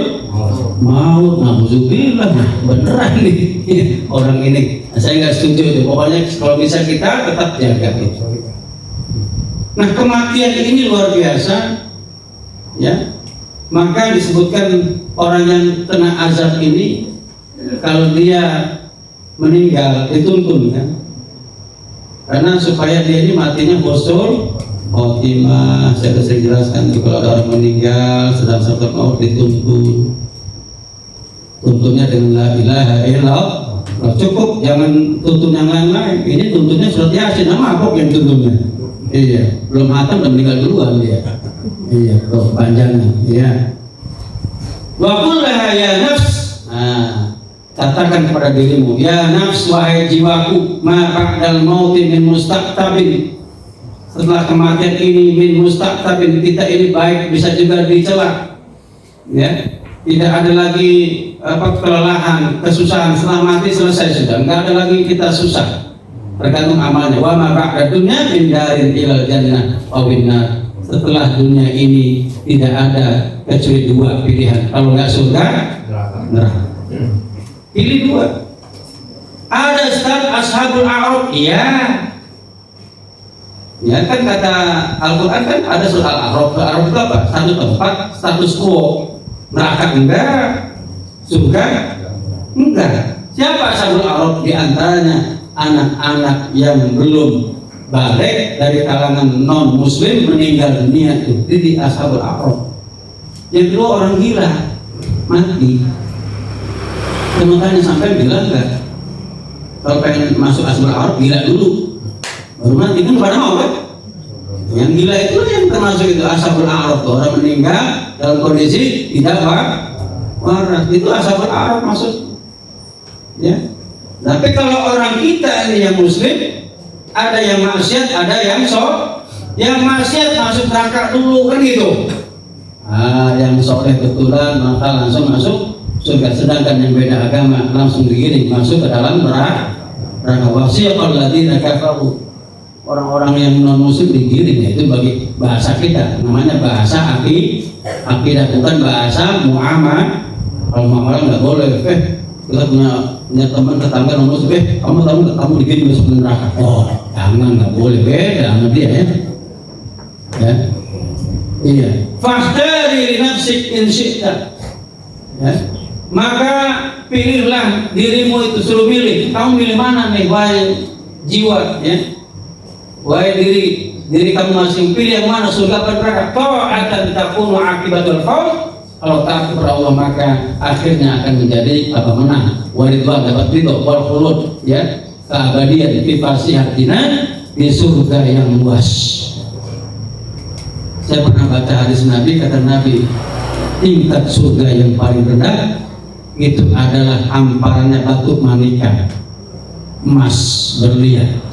maut. Nauzubillah, beneran nih orang ini. Saya nggak setuju itu. Pokoknya kalau bisa kita tetap jaga itu. Nah, kematian ini luar biasa, ya. Maka disebutkan orang yang kena azab ini kalau dia meninggal dituntun, kan? Karena supaya dia ini matinya husnul khotimah. Saya sering jelaskan kalau ada orang meninggal sedang sakit maut dituntun. Tuntunnya dengan la ilaha illallah. Cukup, jangan tuntun yang lain-lain. Ini tuntunnya surat Yasin, nama apa yang tuntunnya? Iya, belum hatam dan meninggal duluan dia. Iya, panjangnya. Iya. Wa qul laha ya nafs. Katakan kepada dirimu, ya nafs, wahai jiwaku, ma ba'dal mauti min mustaqtabin. Setelah kematian ini min mustaqtabin, kita ini baik bisa juga dicela. Ya, tidak ada lagi kelelahan, kesusahan. Setelah mati selesai sudah, enggak ada lagi kita susah. Tergantung amalnya. Wa ma ba'da dunya min darin ilal jannah aw nar. Setelah dunia ini tidak ada kecuali dua pilihan. Kalau enggak surga, neraka. Pilih dua. Ada ashabul a'raf, iya. Ya kan kata Al-Quran kan ada surah Al-A'raf. Al-A'raf itu apa? Satu tempat, status quo. Neraka enggak, surga enggak. Siapa ashabul a'raf? Di antaranya anak-anak yang belum balik dari kalangan non muslim meninggal dunia itu di ashabul a'raf. Yang kedua orang gila mati. Makanya sampai bilang enggak, kalau pengen masuk ashabul a'raf gila dulu baru mati, kan pada mau kan? Yang gila itu yang termasuk itu ashabul a'raf, orang meninggal dalam kondisi tidak waras, itu ashabul a'raf masuk. Ya. Tapi kalau orang kita ini yang muslim, ada yang maksiat, ada yang yang maksiat masuk neraka dulu kan gitu. Yang soleh betulan maka langsung masuk surga, sedangkan yang beda agama langsung digiring masuk ke dalam neraka. Wasiqal ladzina kafaru, orang-orang yang non muslim digiring, itu bagi bahasa kita namanya bahasa akidah, bukan bahasa muamalah. Kalau muamalah nggak boleh. Kita punya teman tetangga non muslim, kamu tahu nggak kamu digiring masuk neraka? Oh jangan, nggak boleh, beda sama dia ya. Ya, iya. Fahdari nafsik in syi'ta. Ya. Maka pilihlah dirimu itu, suruh milih. Kamu milih mana nih, wahai jiwa, ya? Wahai diri kamu masing pilih yang mana, surga atau neraka. Ta'atan takunu akibatul qaul. Kalau taat kepada Allah maka akhirnya akan menjadi menang. Waridwan, dapat ridho, wal khulud, ya, keabadian fi fasihatina, di surga yang luas. Saya pernah baca hadis Nabi, kata Nabi, tingkat surga yang paling rendah itu adalah hamparannya batu manika, emas berlian.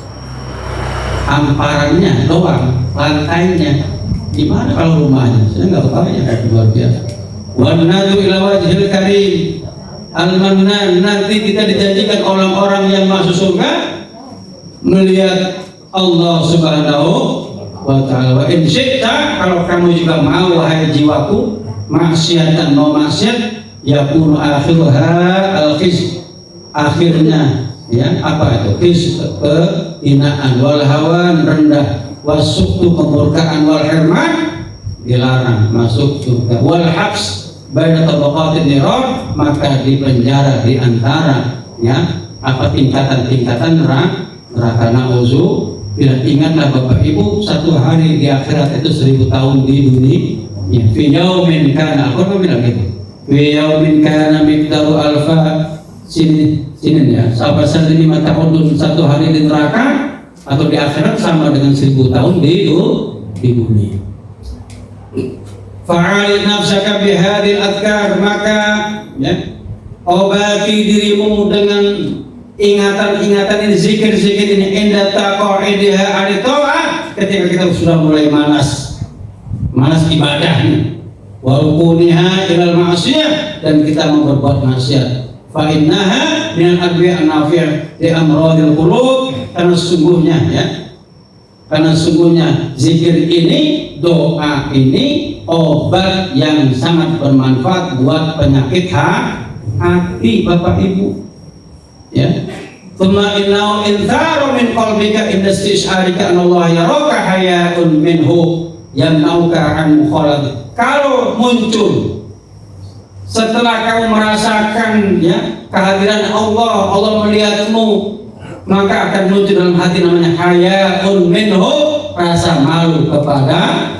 Hamparannya doang, lantainya. Gimana kalau rumahnya? Saya nggak tahu ya, luar biasa. Wanadu ila wajhil karim al-mannan, nanti kita dijanjikan orang-orang yang masuk surga melihat Allah Subhanahu wa ta'ala. Wa in syi'ta, kalau kamu juga mau wahai jiwaku, maksiatan mau maksiat, yakunu akhiruha al-khiz, akhirnya ya apa itu? Khiz, kehinaan, wal hawan, rendah, wasuktu, kemurkaan, wal hirman, dilarang masuk surga, wal habs baina tabaqatin nirar, maka dipenjara di antara ya apa tingkatan-tingkatan neraka. Nauzu. Bila ingatlah Bapak Ibu, satu hari di akhirat itu 1000 tahun di dunia. Ya, fi yaumin kana, apa bilang gitu? Fi yaumin kana miqdaru alfa sinin ya. Sahabat sendiri mata udun, satu hari di neraka atau di akhirat sama dengan 1000 tahun di dunia. Fa'al nafsaka bihadil adhkar, maka ya, obati dirimu dengan ingatan-ingatan ini, zikir-zikir ini, inda taqa'idiha ali ta'ah, ketika kita sudah mulai malas ibadahnya, wa rukuniha ilal ma'siyah, dan kita mau berbuat maksiat. Fa innaha minal adwi'a nafi' li amradil qulub, karena sesungguhnya ya Karena sungguhnya zikir ini, doa ini obat yang sangat bermanfaat buat penyakit hati Bapak Ibu. Ya. Tsumma innahu intharu min qalbika inda istish'arika an Allah yaraka haya'un minhu yamnauka an mukhalad. Kalau muncul setelah kamu merasakan ya kehadiran Allah, Allah melihatmu, maka akan muncul dalam hati namanya haya'un minhu, rasa malu kepada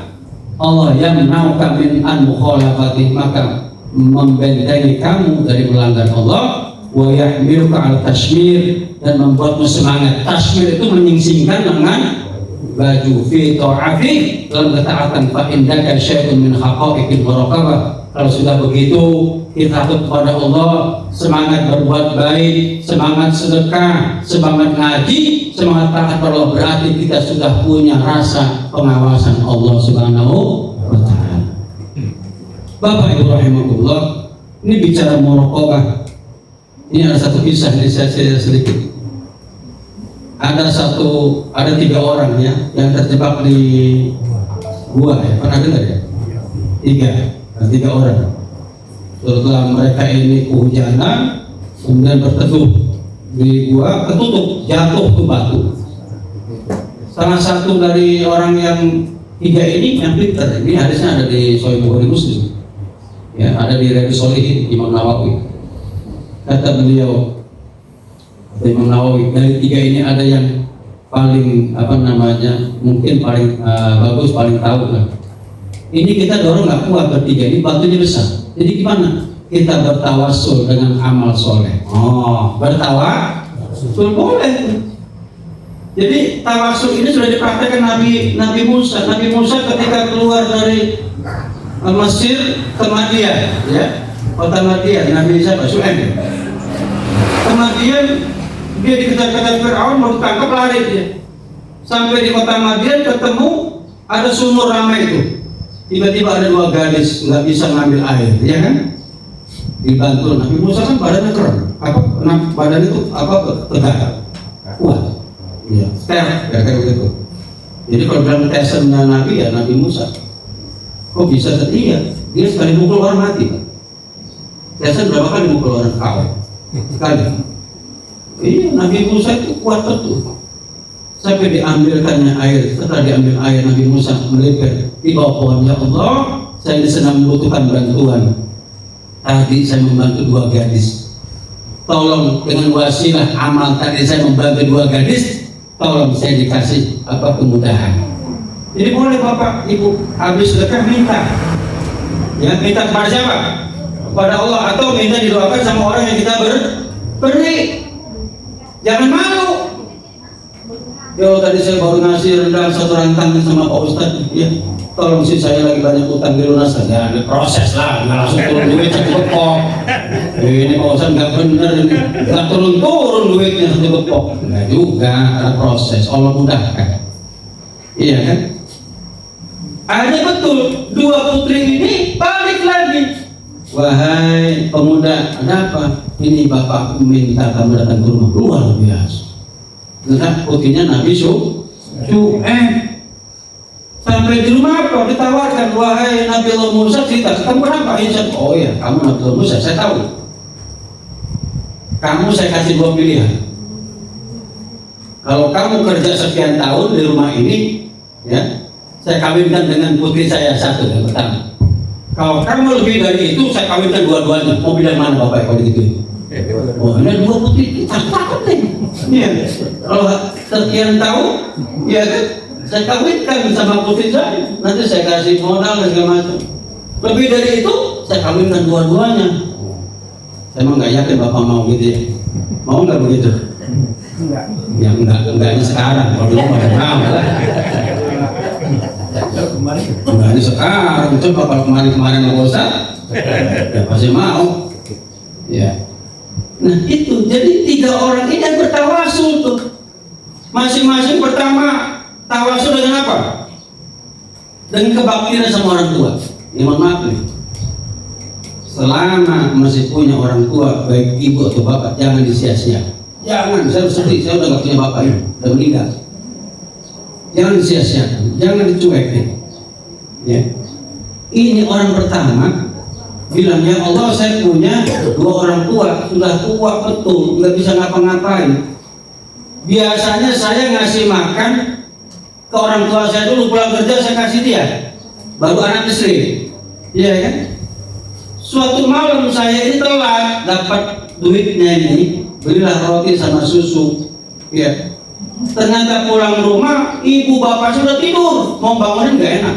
Allah, yamnauka min an mukhalafati, maka membentengi kamu dari melanggar Allah. Wa yahmiluka al tashmir, dan membuatmu semangat. Tashmir itu menyingsingkan dengan baju fi ta'afi, dalam ketaatan. Fa indaka syai'un min haqa'iqil muraqabah. Kalau sudah begitu kita takut kepada Allah, semangat berbuat baik, semangat sedekah, semangat ngaji, semangat taat kepada Allah, berarti kita sudah punya rasa pengawasan Allah Subhanahu wa ta'ala. Bapak Ibu rahimakumullah, ini bicara muraqabah. Ini ada satu kisah, ini saya cerita sedikit. Ada 3 orang ya yang terjebak di gua ya, pernah dengar ya? 3 orang. Setelah mereka ini kehujanan, kemudian berteduh di gua, ketutup, jatuh ke batu. Salah satu dari orang yang 3 ini yang pintar, ini hadisnya ada di Sahih Bukhari Muslim, ya, ada di Riyadhus Shalihin Imam Nawawi. Kata beliau, Imam Nawawi, dari 3 ini ada yang paling mungkin paling bagus, paling tahu lah. Ini kita dorong nggak kuat bertiga, ini batunya besar. Jadi gimana? Kita bertawasul dengan amal soleh. Oh, bertawasul boleh. Jadi tawasul ini sudah dipraktekkan Nabi Musa. Nabi Musa ketika keluar dari Mesir ke Madian, ya, kota Madian, Nabi siapa? Syuaib. Kemudian dia dikejar-kejar Fir'aun, mau ditangkap, lari dia. Sampai di kota Madian ketemu ada sumur ramai itu. Tiba-tiba ada 2 gadis nggak bisa ngambil air, ya kan? Dibantu. Nabi Musa kan badannya keren, badan itu tegak, kuat, ya, kayak begitu. Jadi kalau dalam tesnya Nabi ya Nabi Musa, kok bisa setia? Dia sekali mukul orang mati, Pak. Tesnya berapa kali mukul orang kawin? Sekali. Iya, Nabi Musa itu kuat betul. Sampai diambilkannya air. Setelah diambil air, Nabi Musa melipir di bawah pohon. Ya Allah, saya sedang membutuhkan bantuan. Tadi saya membantu 2 gadis. Tolong dengan wasilah amal tadi saya membantu 2 gadis, tolong saya dikasih kemudahan. Jadi boleh Bapak Ibu habis sedekah minta. Ya, minta kepada siapa? Kepada Allah, atau minta didoakan sama orang yang kita beri. Jangan malu. Ya tadi saya baru ngasih rendang 1 rantang sama Pak Ustadz, ya, tolong sih saya lagi banyak utang dilunaskan. Ya ada proses lah, nggak langsung turun duit satu kepok. Ini Pak Ustadz nggak bener, ini nggak turun duitnya satu kepok. Nggak juga, ada proses. Allah mudahkan. Iya kan? Ada betul 2 putri ini balik lagi. Wahai pemuda, ada apa? Ini bapak minta kamu datang ke rumah. Luar biasa. Nah, putrinya Nabi Syuaib. Sampai di rumah apa? Ditawarkan, wahai Nabi Allah Musa, cerita, kamu kenapa? Oh ya, kamu Nabi Allah Musa, saya tahu. Kamu saya kasih 2 pilihan. Kalau kamu kerja sekian tahun di rumah ini, ya, saya kawinkan dengan putri saya 1 yang pertama. Kalau kamu lebih dari itu, saya kawinkan 2-duanya. Mau pilih mana Bapak kalau gitu? Oh, ini 2 putri, takut nih. Iya. Kalau sekian tahun, ya kan, saya kawinkan sama putri saya. Nanti saya kasih modal dan segala macam. Lebih dari itu, saya kawinkan 2-duanya. Saya emang nggak yakin Bapak mau gitu ya. Mau nggak begitu? Enggak. Ya enggaknya sekarang. Kalau dulu mau lah. Enggaknya sekarang. Coba kalau kemarin nggak usah, ya pasti mau. Ya. Nah itu, jadi 3 orang ini yang bertawasul tuh. Masing-masing pertama tawasul dengan apa? Dengan kebaktian sama orang tua. Ya mohon maaf nih, selama masih punya orang tua, baik ibu atau bapak, jangan disia-sia. Jangan, saya sedih, saya udah gak punya bapak ini, udah meninggal. jangan sia-siakan, jangan dicuekin. Ya. Ini orang pertama bilang, ya Allah, saya punya 2 orang tua, sudah tua betul, nggak bisa ngapa-ngapain. Biasanya saya ngasih makan ke orang tua saya dulu, pulang kerja saya kasih dia, baru anak istri. Iya kan? Suatu malam saya ini telat dapat duitnya ini, belilah roti sama susu. Ya. Ternyata pulang rumah, ibu bapak sudah tidur, mau bangunin nggak enak.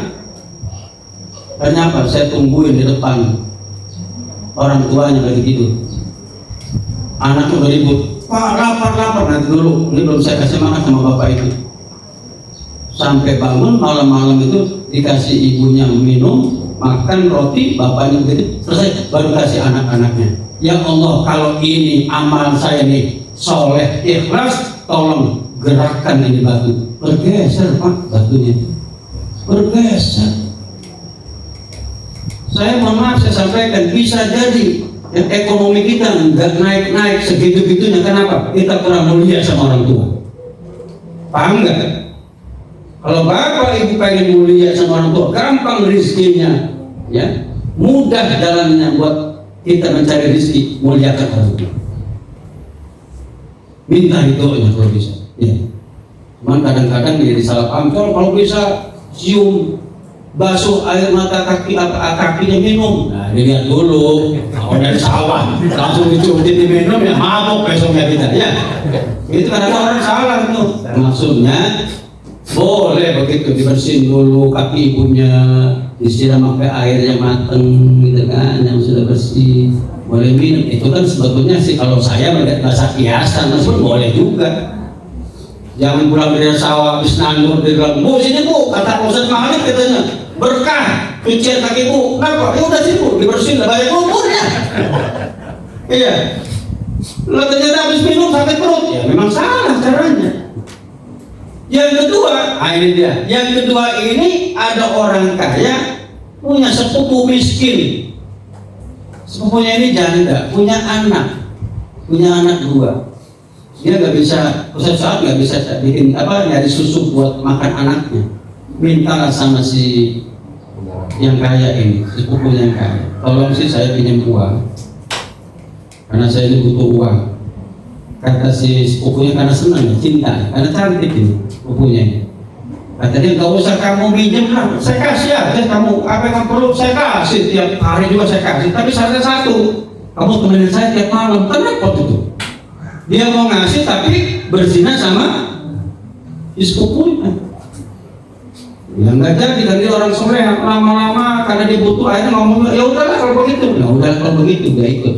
Ternyata saya tungguin di depan, orang tuanya lagi tidur. Anaknya udah ribut, Pak lapar, nanti dulu, ini belum saya kasih makan sama bapak itu. Sampai bangun malam-malam itu dikasih ibunya minum, makan roti, bapaknya begitu, selesai baru kasih anak-anaknya. Ya Allah, kalau ini amalan saya nih soleh, ikhlas, tolong gerakkan ini batu. Bergeser Pak batunya, bergeser. Saya mohon maaf, saya sampaikan, bisa jadi ya, ekonomi kita nggak naik-naik segitu-gitunya. Kenapa? Kita kurang mulia sama orang tua. Paham nggak? Kalau bapak ibu pengen mulia sama orang tua, gampang rizkinya, ya, mudah jalannya buat kita mencari rizki, muliakan orang tua. Minta itu ya kalau bisa. Ya. Cuman kadang-kadang jadi salah paham. Kalau bisa cium, basuh air mata kakinya minum. Nah, dilihat dulu. Kalau dari sawah langsung dicuci diminum, ya mabuk besoknya kita. Ya, itu kadang-kadang orang salah tuh. Maksudnya boleh begitu, dibersihin dulu kaki ibunya, disiram pakai air yang mateng, gitu kan, yang sudah bersih. Boleh minum. Itu kan sebetulnya sih kalau saya melihat bahasa kiasan, meskipun boleh juga. Jangan pulang dari sawah habis nandur di dalam. Bu, sini bu, kata Ustaz Malik katanya, berkah cucian kaki bu. Kenapa? Ya udah sih bu, dibersihin lah, banyak lumpurnya. Iya. Lah ternyata habis minum sakit perut. Ya memang salah caranya. Yang kedua, ini dia. Yang kedua ini ada orang kaya punya sepupu miskin. Sepupunya ini janda, punya anak 2. Dia nggak bisa, saat nggak bisa bikin nyari susu buat makan anaknya. Mintalah sama si yang kaya ini, sepupunya yang kaya. Tolong sih saya pinjam uang, karena saya ini butuh uang. Kata si sepupunya karena senang, cinta, karena cantik ini sepupunya ini. Kata dia, nggak usah kamu pinjam lah, saya kasih aja kamu, apa yang perlu saya kasih, tiap hari juga saya kasih. Tapi syaratnya satu, kamu temenin saya tiap malam. Kenapa itu? Dia mau ngasih tapi berzina sama sepupunya. Ya nggak jadi, kan dia orang soleh, lama-lama karena dia butuh, akhirnya ngomong, ya udahlah kalau begitu. Nah udah kalau begitu dia ikut.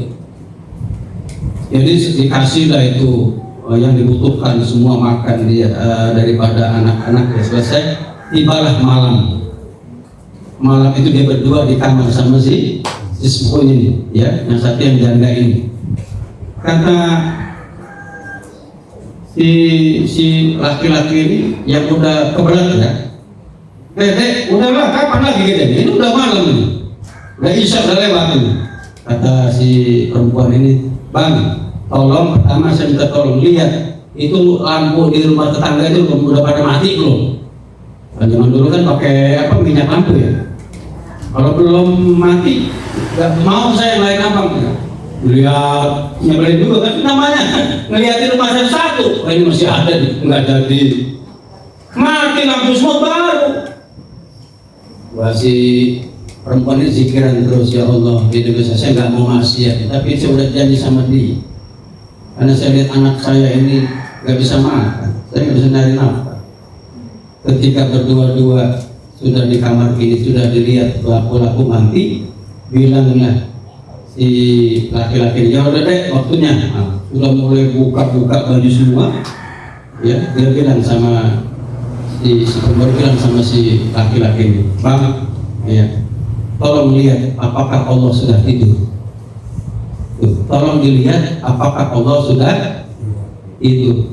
Jadi dikasih lah itu yang dibutuhkan semua makan dia daripada anak-anak. Selesai, tibalah malam. Malam itu dia berdua di kamar sama si sepupunya ini, ya, yang satu yang janda ini. Kata si laki-laki ini yang udah kebelat ya, Dek, udahlah, kapan lagi kita ini udah malam ini, udah isya, udah lewat ini. Kata si perempuan ini, Bang, tolong pertama saya minta tolong lihat itu lampu di rumah tetangga itu udah pada mati belum? Kan zaman dulu kan pakai minyak lampu ya. Kalau belum mati, nggak mau saya lain abang. Lihat, nyebelin juga kan namanya, ngeliatin rumah saya satu, ini masih ada nih, nggak jadi. Mati lampu semua baru. Wah, si perempuan ini zikiran terus, ya Allah, di Indonesia saya nggak mau maksiat, tapi saya udah janji sama dia. Karena saya lihat anak saya ini nggak bisa makan, saya nggak bisa nyari nafkah. Ketika berdua-dua sudah di kamar ini, sudah dilihat pelaku mati, bilangnya si laki-laki, ya udah deh waktunya. Nah, sudah mulai buka-buka baju semua, ya, dia bilang sama si perempuan, bilang sama si laki-laki ini, Bang, ya, tolong lihat apakah Allah sudah tidur. Tolong dilihat apakah Allah sudah tidur.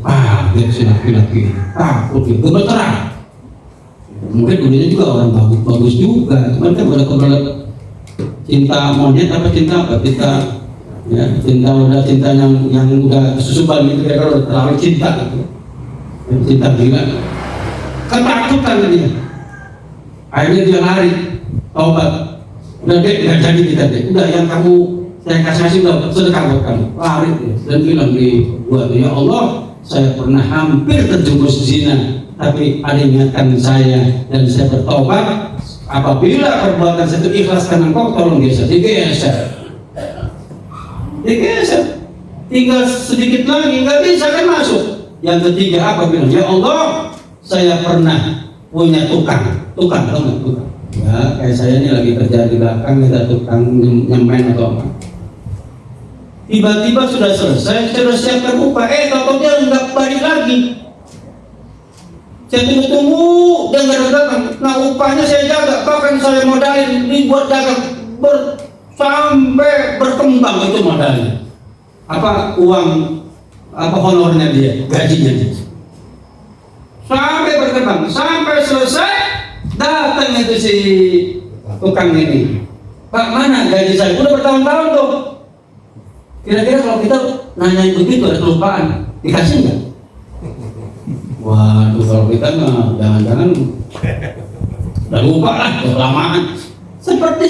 Lihat si laki-laki takut, gemeteran. Mungkin dulunya juga orang bagus juga, cuman kan udah kebelet cinta monyet apa cinta ya, cinta yang udah kesusupan gitu ya, kalau terlalu cinta gitu. Cinta gila. ketakutan dia. Akhirnya dia lari, taubat. Udah deh, nggak jadi kita deh. Udah yang kamu saya kasih udah sedekah buat kamu. Lari dia dan bilang di gua, ya Allah, saya pernah hampir terjerumus zina, tapi ada yang ingatkan saya dan saya bertobat. Apabila perbuatan saya itu ikhlas karena Engkau, tolong geser, digeser. Tinggal sedikit lagi, nggak bisa kan masuk. Yang ketiga apa bilang? Ya Allah, saya pernah punya tukang. Ya, kayak saya ini lagi kerja di belakang, ada tukang nyemen atau apa. Tiba-tiba sudah selesai, saya sudah siapkan upah. Kalau dia nggak balik lagi. Saya tunggu, dia nggak datang. Nah, upahnya saya jaga, bahkan saya modalin dibuat dagang sampai berkembang itu modalnya. Apa uang, apa honornya dia, gajinya dia. Sampai berkembang, sampai selesai, datang itu si tukang ini. Pak, mana gaji saya? Udah bertahun-tahun tuh. Kira-kira kalau kita nanyain begitu ada kelupaan, dikasih nggak? Waduh, kalau kita mah jangan-jangan udah lupa lah, udah lamaan. Seperti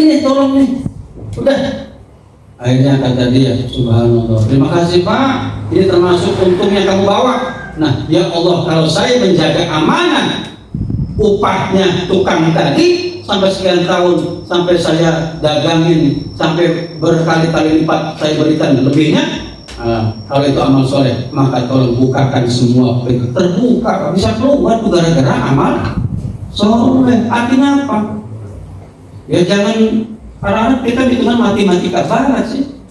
ini, tolong nih. Udah. Akhirnya kata dia, subhanallah, terima kasih Pak, ini termasuk untung yang kamu bawa. Nah, ya Allah, kalau saya menjaga amanah upahnya tukang tadi sampai sekian tahun, sampai saya dagangin, sampai berkali-kali lipat saya berikan lebihnya, kalau itu amal soleh, maka tolong bukakan semua pintu. Terbuka, bisa keluar tuh gara-gara amal soleh. Artinya apa? Ya jangan, karena kita hitungan matematika barat sih.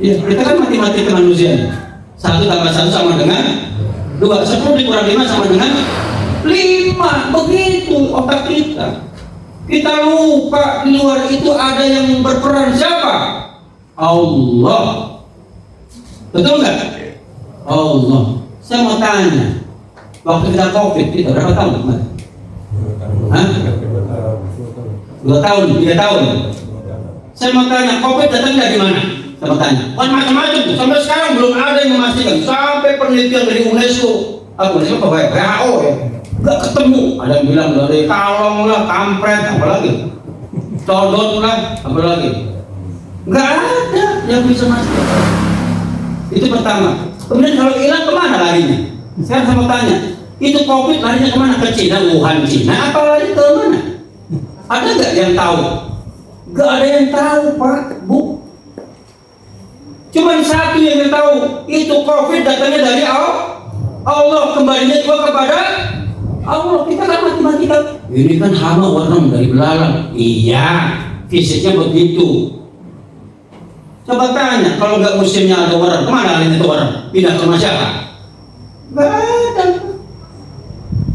Ya, kita kan matematika manusia. 1 tambah 1 sama dengan 2, 10 dikurang 5 sama dengan 5. Begitu otak kita. Kita lupa di luar itu ada yang berperan siapa? Allah. Betul nggak? Allah. Saya mau tanya, waktu kita COVID, kita berapa tahun kemarin? 2 tahun, 3 tahun. Saya mau tanya, COVID datang dari mana? Saya mau tanya. Macam-macam, sampai sekarang belum ada yang memastikan. Sampai penelitian dari UNESCO, UNESCO apa? WHO ya, nggak ketemu. Ada yang bilang dari kalong lah, kampret, apalagi, codot lah, apalagi. Nggak ada yang bisa memastikan. Itu pertama. Kemudian kalau hilang kemana larinya? Sekarang saya mau tanya, itu COVID larinya kemana? Ke Cina, Wuhan, Cina, apa lari ke mana? Ada nggak yang tahu? Nggak ada yang tahu, Pak, Bu. Cuman satu yang tahu, itu COVID datangnya dari Allah, kembalinya juga kepada Allah. Kita kan matematika. Ini kan hama warna dari belalang. Iya, fisiknya begitu. Coba tanya, kalau nggak musimnya ada orang, kemana larinya itu orang? Pindah ke rumah siapa? Nggak ada.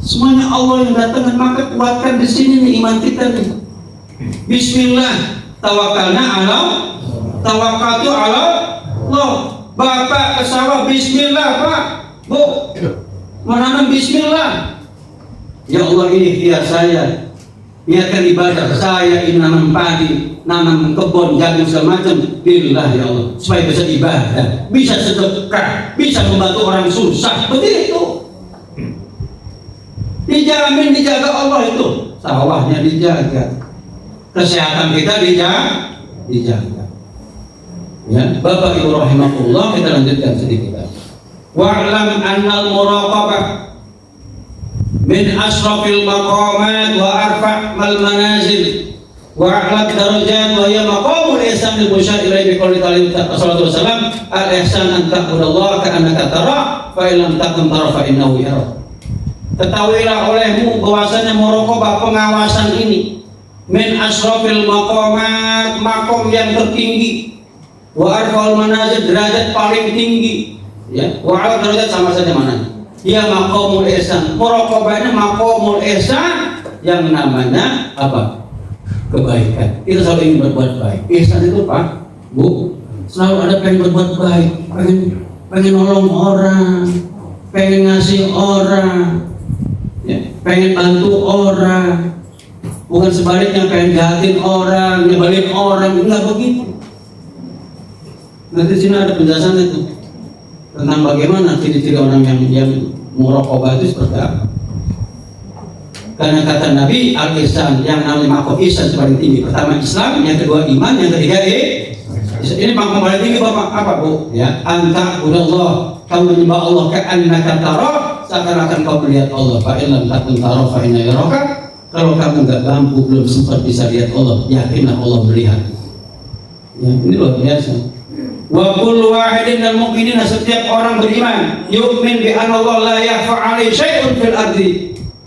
Semuanya Allah yang datangkan, maka kuatkan di sini nih iman kita nih. Bismillah, tawakalna ala, tawakaltu ala Allah. Bapak ke sawah, Bismillah Pak, Bu, menanam Bismillah. Ya Allah, ini ikhtiar saya, niatkan ibadah saya ini, nanam padi, nanam kebun, jagung segala macam. Billah ya Allah, supaya bisa ibadah, bisa sedekah, bisa membantu orang susah. Begitu. Dijamin, dijaga Allah itu. Sawahnya dijaga, kesehatan kita dijaga. Ya, Bapak Ibu rahimahullah, kita lanjutkan sedikit. Wa'lam annal muraqabah min asrafil maqamat wa arfa'al manazil wa a'la darajat wa hiya maqamul ihsan lil musyar ilaihi bi qouli sallallahu alaihi wasallam al ihsan an ta'budallaha ka'annaka tara fa in lam takun tara fa innahu yara. Ketahuilah olehmu bahwasanya muraqabah, pengawasan ini, min asrafil maqamat, makom yang tertinggi, wa arfa'ul manazil, derajat paling tinggi, ya. Wa ala derajat sama saja mana? Ya maqamul ihsan. Muraqabahnya maqamul ihsan, yang namanya apa? Kebaikan. Kita selalu ingin berbuat baik. Ihsan itu Pak, Bu, selalu ada pengen berbuat baik, pengen nolong orang, pengen ngasih orang, ya, pengen bantu orang, bukan sebaliknya pengen jahatin orang, nyebalin orang, enggak begitu. Nanti sini ada penjelasan itu tentang bagaimana ciri-ciri orang yang muraqabah itu seperti apa. Karena kata Nabi, al-ihsan, yang namanya makhluk ihsan paling tinggi. Pertama Islam, yang kedua iman, yang ketiga ini makhluk paling tinggi Bapak apa Bu? Ya, anta budallah, kamu menyembah Allah ka'annaka tarah, seakan-akan kau melihat Allah. Fa illam takun tarah fa inna yaraka. Kalau kamu nggak mampu, belum sempat bisa lihat Allah, yakinlah Allah melihat. Ya, ini luar biasa. Wa kullu wahidin minal mu'minin, setiap orang beriman yu'min bi anna Allah la yakhfa 'alaihi syai'un fil ardi,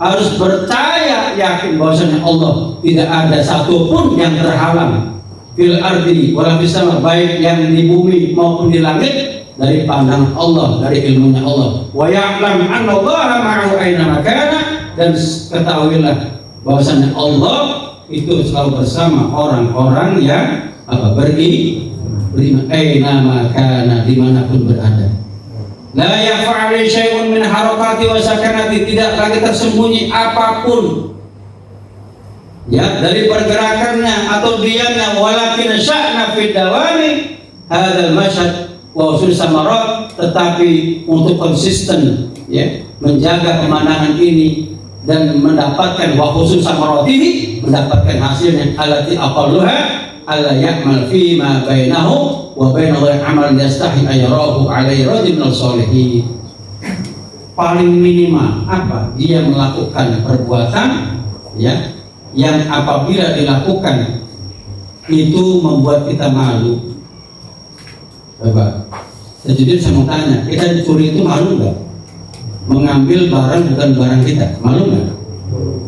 harus percaya yakin bahwasanya Allah tidak ada satupun yang terhalang fil ardi wala fis sama, baik yang di bumi maupun di langit, dari pandangan Allah, dari ilmunya Allah. Wa ya'lam anna Allah ma'ahu aina makana, dan ketahuilah bahwasanya Allah itu selalu bersama orang-orang yang beriman aina makana, dimanapun berada. La yaf'al syai'un min harakati wa sakanati, tidak lagi tersembunyi apapun ya dari pergerakannya atau diamnya, walakin sya'na fid dawami hadzal masyad wa usul samarat, tetapi untuk konsisten ya menjaga pemandangan ini dan mendapatkan wa usul samarat ini, mendapatkan hasilnya alati aqalluha alla ya'mal fi ma bainahu wa baina Allah amal yastahi ayarahu alaihi rajul minal sholihin. Paling minimal apa? Dia melakukan perbuatan ya yang apabila dilakukan itu membuat kita malu. Coba, jadi saya mau tanya, kita curi itu malu nggak? Mengambil barang bukan barang kita, malu nggak?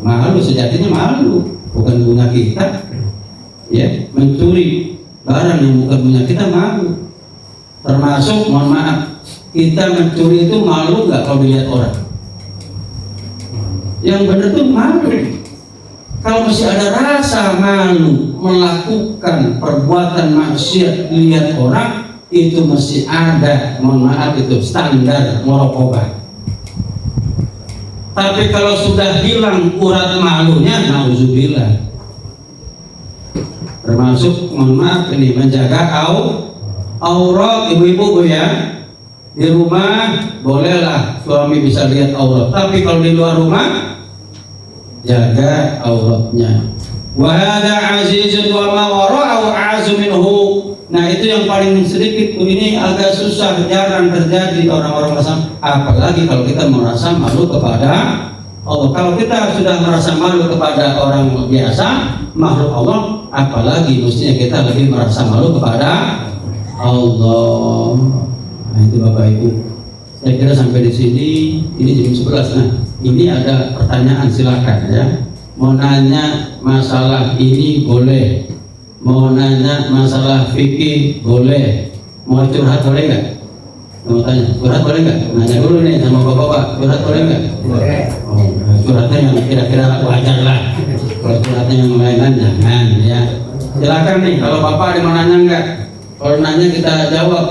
Malu, sejatinya malu, bukan punya kita. Ya, mencuri barang yang bukan punya kita malu. Termasuk, mohon maaf, kita mencuri itu malu nggak kalau dilihat orang? Yang benar tuh malu. Kalau masih ada rasa malu melakukan perbuatan maksiat dilihat orang, itu masih ada, mohon maaf, itu standar muraqabah. Tapi kalau sudah hilang urat malunya, nauzubillah. Termasuk, mohon maaf, ini menjaga aurat ibu-ibu Bu ya. Di rumah bolehlah suami bisa lihat aurat, tapi kalau di luar rumah jaga auratnya. Wa hadza azizun wa ma wara'ahu a'zu minhu. Nah, itu yang paling sedikit Bu, ini agak susah, jarang terjadi orang-orang Islam. Apalagi kalau kita merasa malu kepada Allah. Kalau kita sudah merasa malu kepada orang biasa, makhluk Allah, apalagi mestinya kita lebih merasa malu kepada Allah. Nah, itu Bapak Ibu. Saya kira sampai di sini, ini jam 11. Nah, ini ada pertanyaan, silakan ya. Mau nanya masalah ini boleh. Mau nanya masalah fikih boleh. Mau curhat boleh nggak? Mau tanya, curhat boleh nggak? Nanya dulu nih sama bapak-bapak, curhat boleh nggak? Boleh. Oh, curhatnya yang kira-kira wajar lah. Kalau curhatnya yang lain-lain jangan ya. Silakan nih, kalau bapak ada mau nanya nggak? Kalau nanya kita jawab.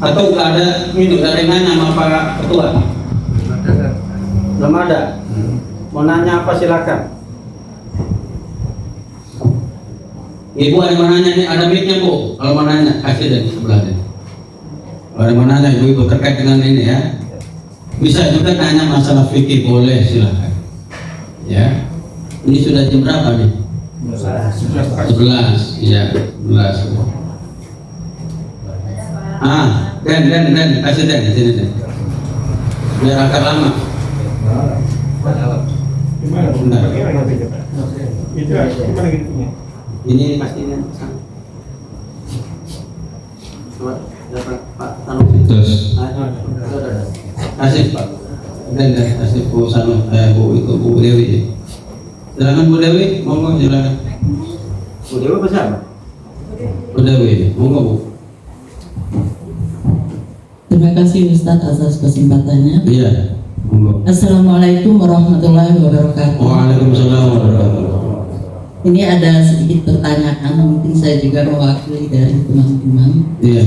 Atau nggak ada ini, nggak ada yang nanya sama Pak Ketua? Belum ada. Mau nanya apa silakan. Ibu ada yang mau nanya nih, ada mic-nya Bu. Kalau mau nanya kasih dari sebelahnya. Kalau ada yang mau nanya ibu-ibu terkait dengan ini ya. Bisa juga nanya masalah fikih boleh, silakan. Ya. Ini sudah jam berapa nih? 11. Iya, 11. Dan kasih Dan di sini Dan. Biar agak lama. Benar. Ini pastinya Pak Tanu. Terus. Kasih Pak. Dan kasih Bu Sanu, Bu Dewi. Silakan Bu Dewi, monggo silakan. Bu Dewi apa siapa? Bu Dewi, monggo Bu. Terima kasih Ustadz atas kesempatannya. Iya, monggo. Assalamualaikum warahmatullahi wabarakatuh. Waalaikumsalam warahmatullahi wabarakatuh. Ini ada sedikit pertanyaan, mungkin saya juga mewakili dari teman-teman. Iya.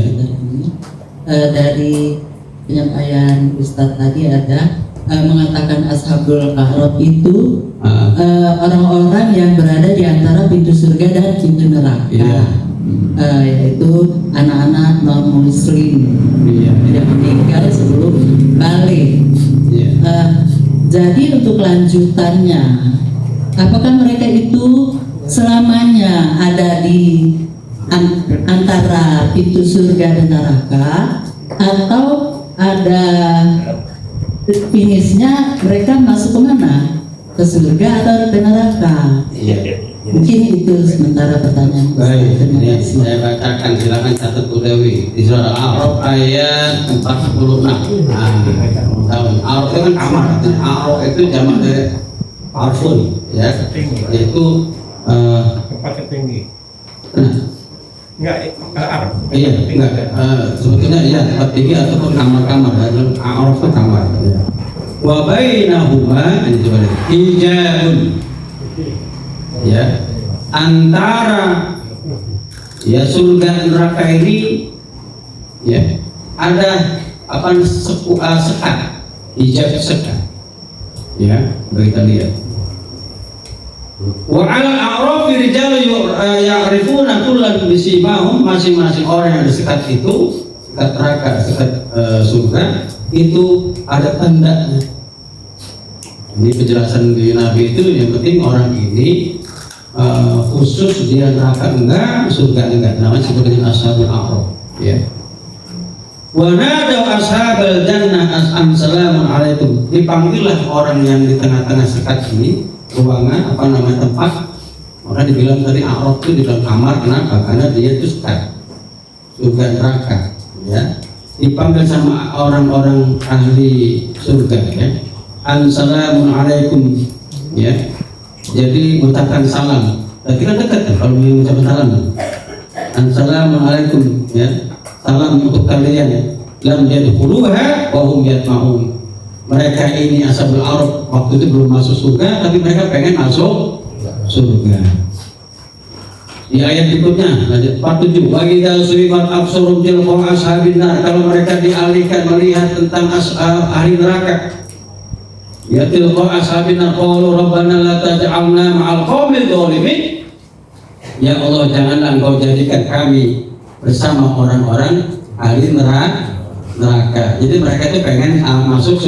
Dari penyampaian Ustadz tadi ada mengatakan ashabul kahrob itu orang-orang yang berada di antara pintu surga dan pintu neraka. Iya. Yaitu anak-anak non muslim yang meninggal sebelum balik. Jadi untuk lanjutannya, apakah mereka itu selamanya ada di antara pintu surga dan neraka, atau ada finishnya mereka masuk kemana? Ke surga atau ke neraka? Iya. Mungkin itu sementara pertanyaan. Baik, Terima ini kasih. saya bacakan, silakan catat Bu Dewi. Di surah Al-A'raf ayat 46. Nah, tahu Al-A'raf itu kan kamar, artinya Al-A'raf itu jamak dari arfun, ya, yaitu tempat tinggi. Enggak, Arab. iya, enggak, sebetulnya iya tempat tinggi ataupun kamar-kamar. Al-A'raf itu kamar. Ya. Wa bainahuma hijabun, ya, antara ya surga neraka ini ya ada apa sekat, hijab sekat, ya, kita lihat. Wa al a'raf rijal ya'rifuna kullan bisimahum, masing-masing orang yang ada sekat itu, sekat neraka, sekat surga itu ada tandanya. Ini penjelasan di Nabi itu, yang penting orang ini khusus dia neraka enggak, surga enggak, namanya sebagai ashabul a'raf, ya. Wa nadaw ashabal jannah assalamu alaikum, dipanggillah orang yang di tengah-tengah sekat ini, ruangan apa namanya tempat, maka dibilang tadi a'raf itu dibilang kamar, kenapa? Karena dia itu sekat, surga neraka, ya. Dipanggil sama orang-orang ahli surga, ya. Assalamu alaikum, ya. Jadi mengucapkan salam. Tapi kan dekat kan kalau mengucapkan salam. Assalamualaikum, ya. Salam untuk kalian. Lam yadkhuluha wa hum yatma'un. Mereka ini ashabul a'raf waktu itu belum masuk surga, tapi mereka pengen masuk surga. Di ayat berikutnya, ayat 47, wa idza suribat absarum tilqa ashabin nar, kalau mereka dialihkan melihat tentang ahli neraka, ya tilqa ashabin nar qalu rabbana la taj'alna ma'al qaumil zalimin, ya Allah janganlah engkau jadikan kami bersama orang-orang ahli neraka. Jadi mereka itu pengen masuk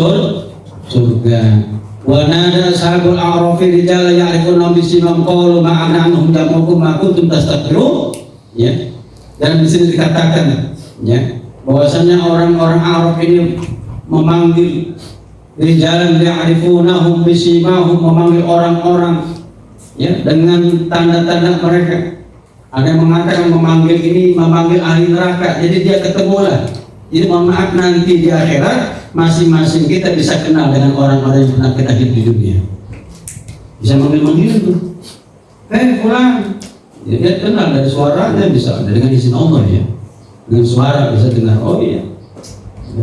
surga. Wa nada ashabul a'raf rijal ya'rifuna bisimahum qalu ma'ana annahum jama'ukum ma kuntum tastakbirun, ya. Dan di sini dikatakan, ya, bahwasanya orang-orang Arab ini memanggil rijal ya'rifunahum bisimahum, memanggil orang-orang, ya, dengan tanda-tanda mereka. Ada yang mengatakan memanggil ini memanggil ahli neraka, jadi dia ketemulah. Jadi mohon maaf nanti di akhirat masing-masing kita bisa kenal dengan orang-orang yang pernah kita hidup di dunia. Bisa manggil-manggil tuh, fulan. Ya, dia kenal dari suaranya, bisa dengan izin Allah, ya. Dengan suara bisa dengar, oh iya.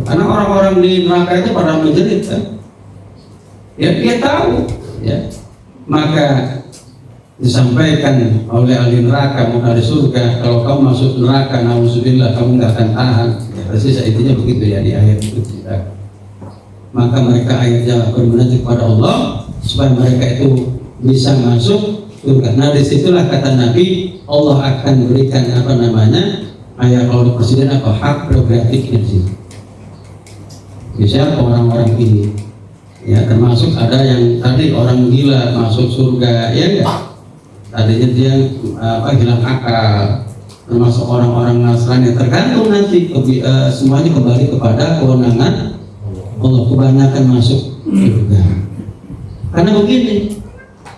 Karena orang-orang di neraka itu pada menjerit kan. Ya dia tahu, ya. Maka disampaikan oleh ahli neraka mau ahli surga, kalau kamu masuk neraka, nauzubillah, kamu nggak akan tahan. Ya, persis intinya begitu ya di ayat itu. Maka mereka ayatnya bermunajat kepada Allah supaya mereka itu bisa masuk surga. Nah disitulah kata Nabi, Allah akan berikan apa namanya, ayat kalau presiden apa, hak prerogatifnya di situ. Bisa orang-orang ini, ya, termasuk ada yang tadi orang gila masuk surga, ya enggak? Tadinya dia hilang akal, termasuk orang-orang Nasrani, tergantung nanti semuanya kembali kepada kewenangan Allah. Kebanyakan masuk surga. Karena begini,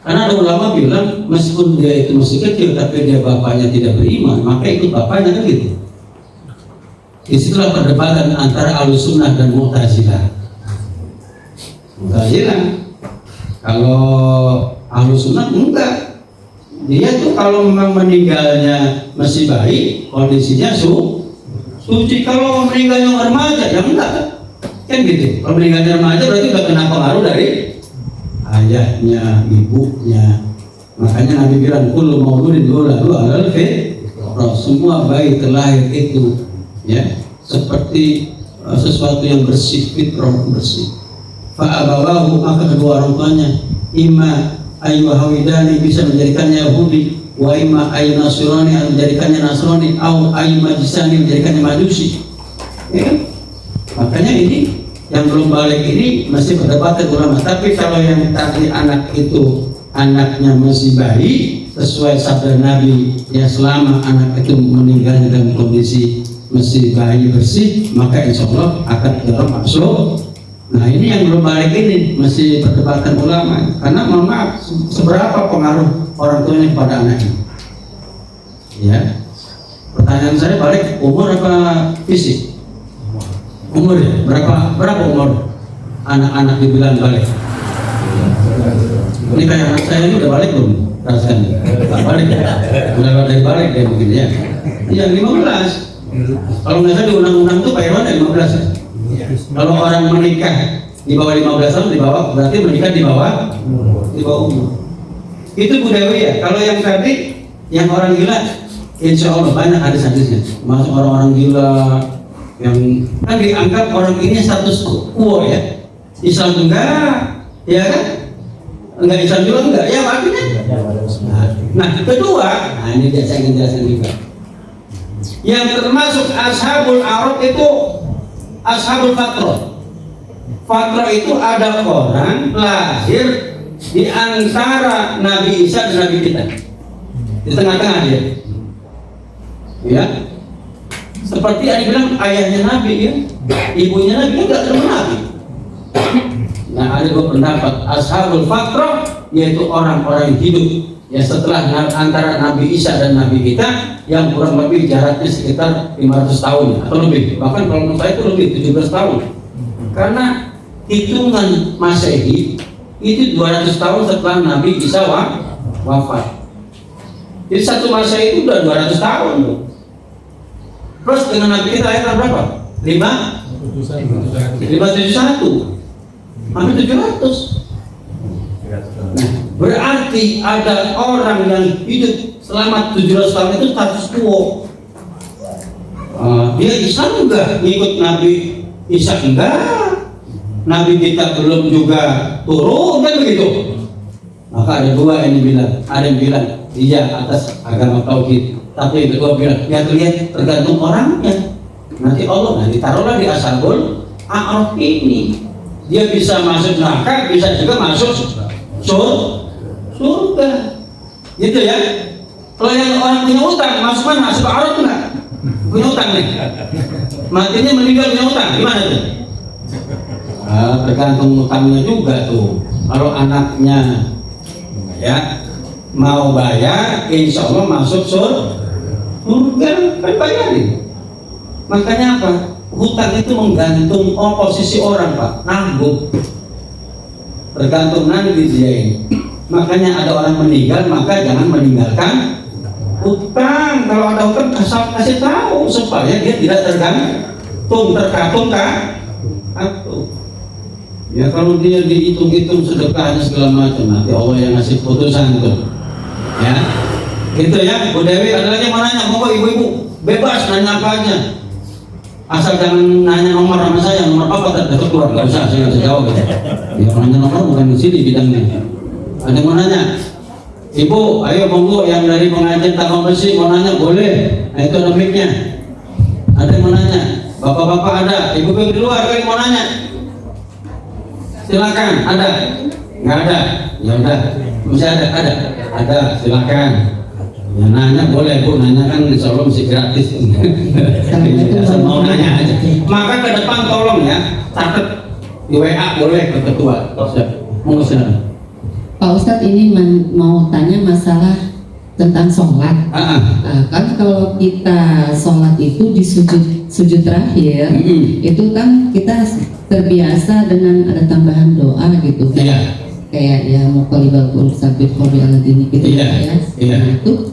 karena ada ulama bilang meskipun dia itu masih kecil tapi dia bapaknya tidak beriman, maka ikut bapaknya, kan gitu. Disitulah perdebatan antara Ahlussunnah dan Mu'tazilah. Kalau Ahlussunnah enggak, dia tuh kalau memang meninggalnya masih bayi, kondisinya suci. Kalau meninggalnya remaja, ya enggak, kan gitu. Kalau meninggalnya remaja berarti udah kena pengaruh dari ayahnya, ibunya. Makanya Nabi bilang kullu mauludin yuladu alal fitrah, semua bayi terlahir itu, ya, seperti sesuatu yang bersih, fitrah bersih. Fa'abawahu, maka kedua orang tuanya imma ayu hawidani, bisa menjadikannya Yahudi, wa imma ayu nasrani, menjadikannya Nasrani, au ayu majisani, menjadikannya Majusi, ya. Makanya ini yang belum balik ini masih perdebatan ulama. Tapi kalau yang tadi anak itu anaknya masih bayi sesuai sabda Nabi, ya selama anak itu meninggal dalam kondisi masih bayi bersih, maka insya Allah akan dalam masuk. Nah ini yang belum balik ini masih perdebatan ulama. Karena mohon maaf, seberapa pengaruh orang tuanya kepada anaknya? Ya, pertanyaan saya balik, umur apa fisik? Umur ya, berapa umur anak-anak dibilang balik? Ini kayak anak saya ini udah balik belum? Rasanya balik ya? Udah balik ya mungkin ya. Yang 15. Kalau nggak salah di undang-undang itu Pak Irwan 15 ya. Kalau orang menikah di bawah 15 tahun berarti menikah di bawah umur. Itu Bu Dewi ya. Kalau yang tadi yang orang gila, insya Allah banyak hadis-hadisnya. Masuk orang-orang gila yang kan dianggap orang ini status quo ya. Islam enggak, ya kan? Enggak Islam juga enggak, ya artinya. Nah kedua, ini dia saya ingin jelaskan juga. Yang termasuk ashabul a'rad itu ashabul fatrah. Fatrah itu ada orang lahir di antara Nabi Isa dan Nabi kita, di tengah-tengah dia. Ya, seperti yang dibilang ayahnya Nabi ya, ibunya Nabi enggak terima Nabi. Nah ada dua pendapat. Ashabul fatrah yaitu orang-orang yang hidup ya setelah antara Nabi Isa dan Nabi kita yang kurang lebih jaraknya sekitar 500 tahun atau lebih. Bahkan kalau menurut saya itu lebih 17 tahun. Karena hitungan Masehi itu 200 tahun setelah Nabi Isa wafat. Jadi satu Masehi itu udah 200 tahun. Terus dengan Nabi kita lahir tahun berapa? 571. Hampir 700. Nah, berarti ada orang yang hidup selama 700 tahun itu status quo. Dia Islam enggak, ngikut Nabi Isa enggak, Nabi kita belum juga turun kan begitu. Maka ada dua yang bilang, ada yang bilang dia atas agama tauhid, tapi yang kedua bilang ya lihat tergantung orangnya. Nanti Allah taruhlah di ashabul a'raf ini. Dia bisa masuk neraka, bisa juga masuk surga. Gitu ya. Kalau yang orang punya utang, masuk mana? Masuk a'raf enggak? Punya utang nih. Matinya meninggal punya utang, gimana tuh? Tergantung utangnya juga tuh. Kalau anaknya ya mau bayar, insya Allah masuk surga, kan bayarin. Makanya apa? Hutang itu menggantung posisi orang Pak, nanggung. Tergantung nanti dia ini. Makanya ada orang meninggal, maka jangan meninggalkan hutang. Kalau ada hutang kasih tahu supaya dia tidak terkatung kan? Ya kalau dia dihitung-hitung sedekahnya segala macam, nanti Allah yang ngasih putusan tuh. Ya, gitu ya. Bu Dewi, ada lagi yang mau nanya? Mau ibu-ibu bebas nanya apa aja. Asal jangan nanya nomor sama saya, nomor apa tak dapat keluar, nggak usah, saya nggak bisa jawab. Ya nanya nomor bukan di sini bidangnya. Ada yang mau nanya? Ibu, ayo monggo yang dari pengajian tambang besi mau nanya boleh. Nah itu ada mic-nya. Ada yang mau nanya? Bapak-bapak ada, ibu-ibu di luar ada yang mau nanya? Silakan, ada? Nggak ada? Ya udah, masih ada, silakan. Ya nanya boleh Bu, nanya kan insya Allah masih gratis. Asal mau nanya aja. Maka ke depan tolong ya, catat di WA boleh ke ketua. Mau silakan. Pak Ustadz ini mau tanya masalah tentang sholat. Kan kalau kita sholat itu di sujud terakhir, itu kan kita terbiasa dengan ada tambahan doa gitu. Kayak ya muqallibal qulub tsabbit qalbi ala dinik gitu ya. Itu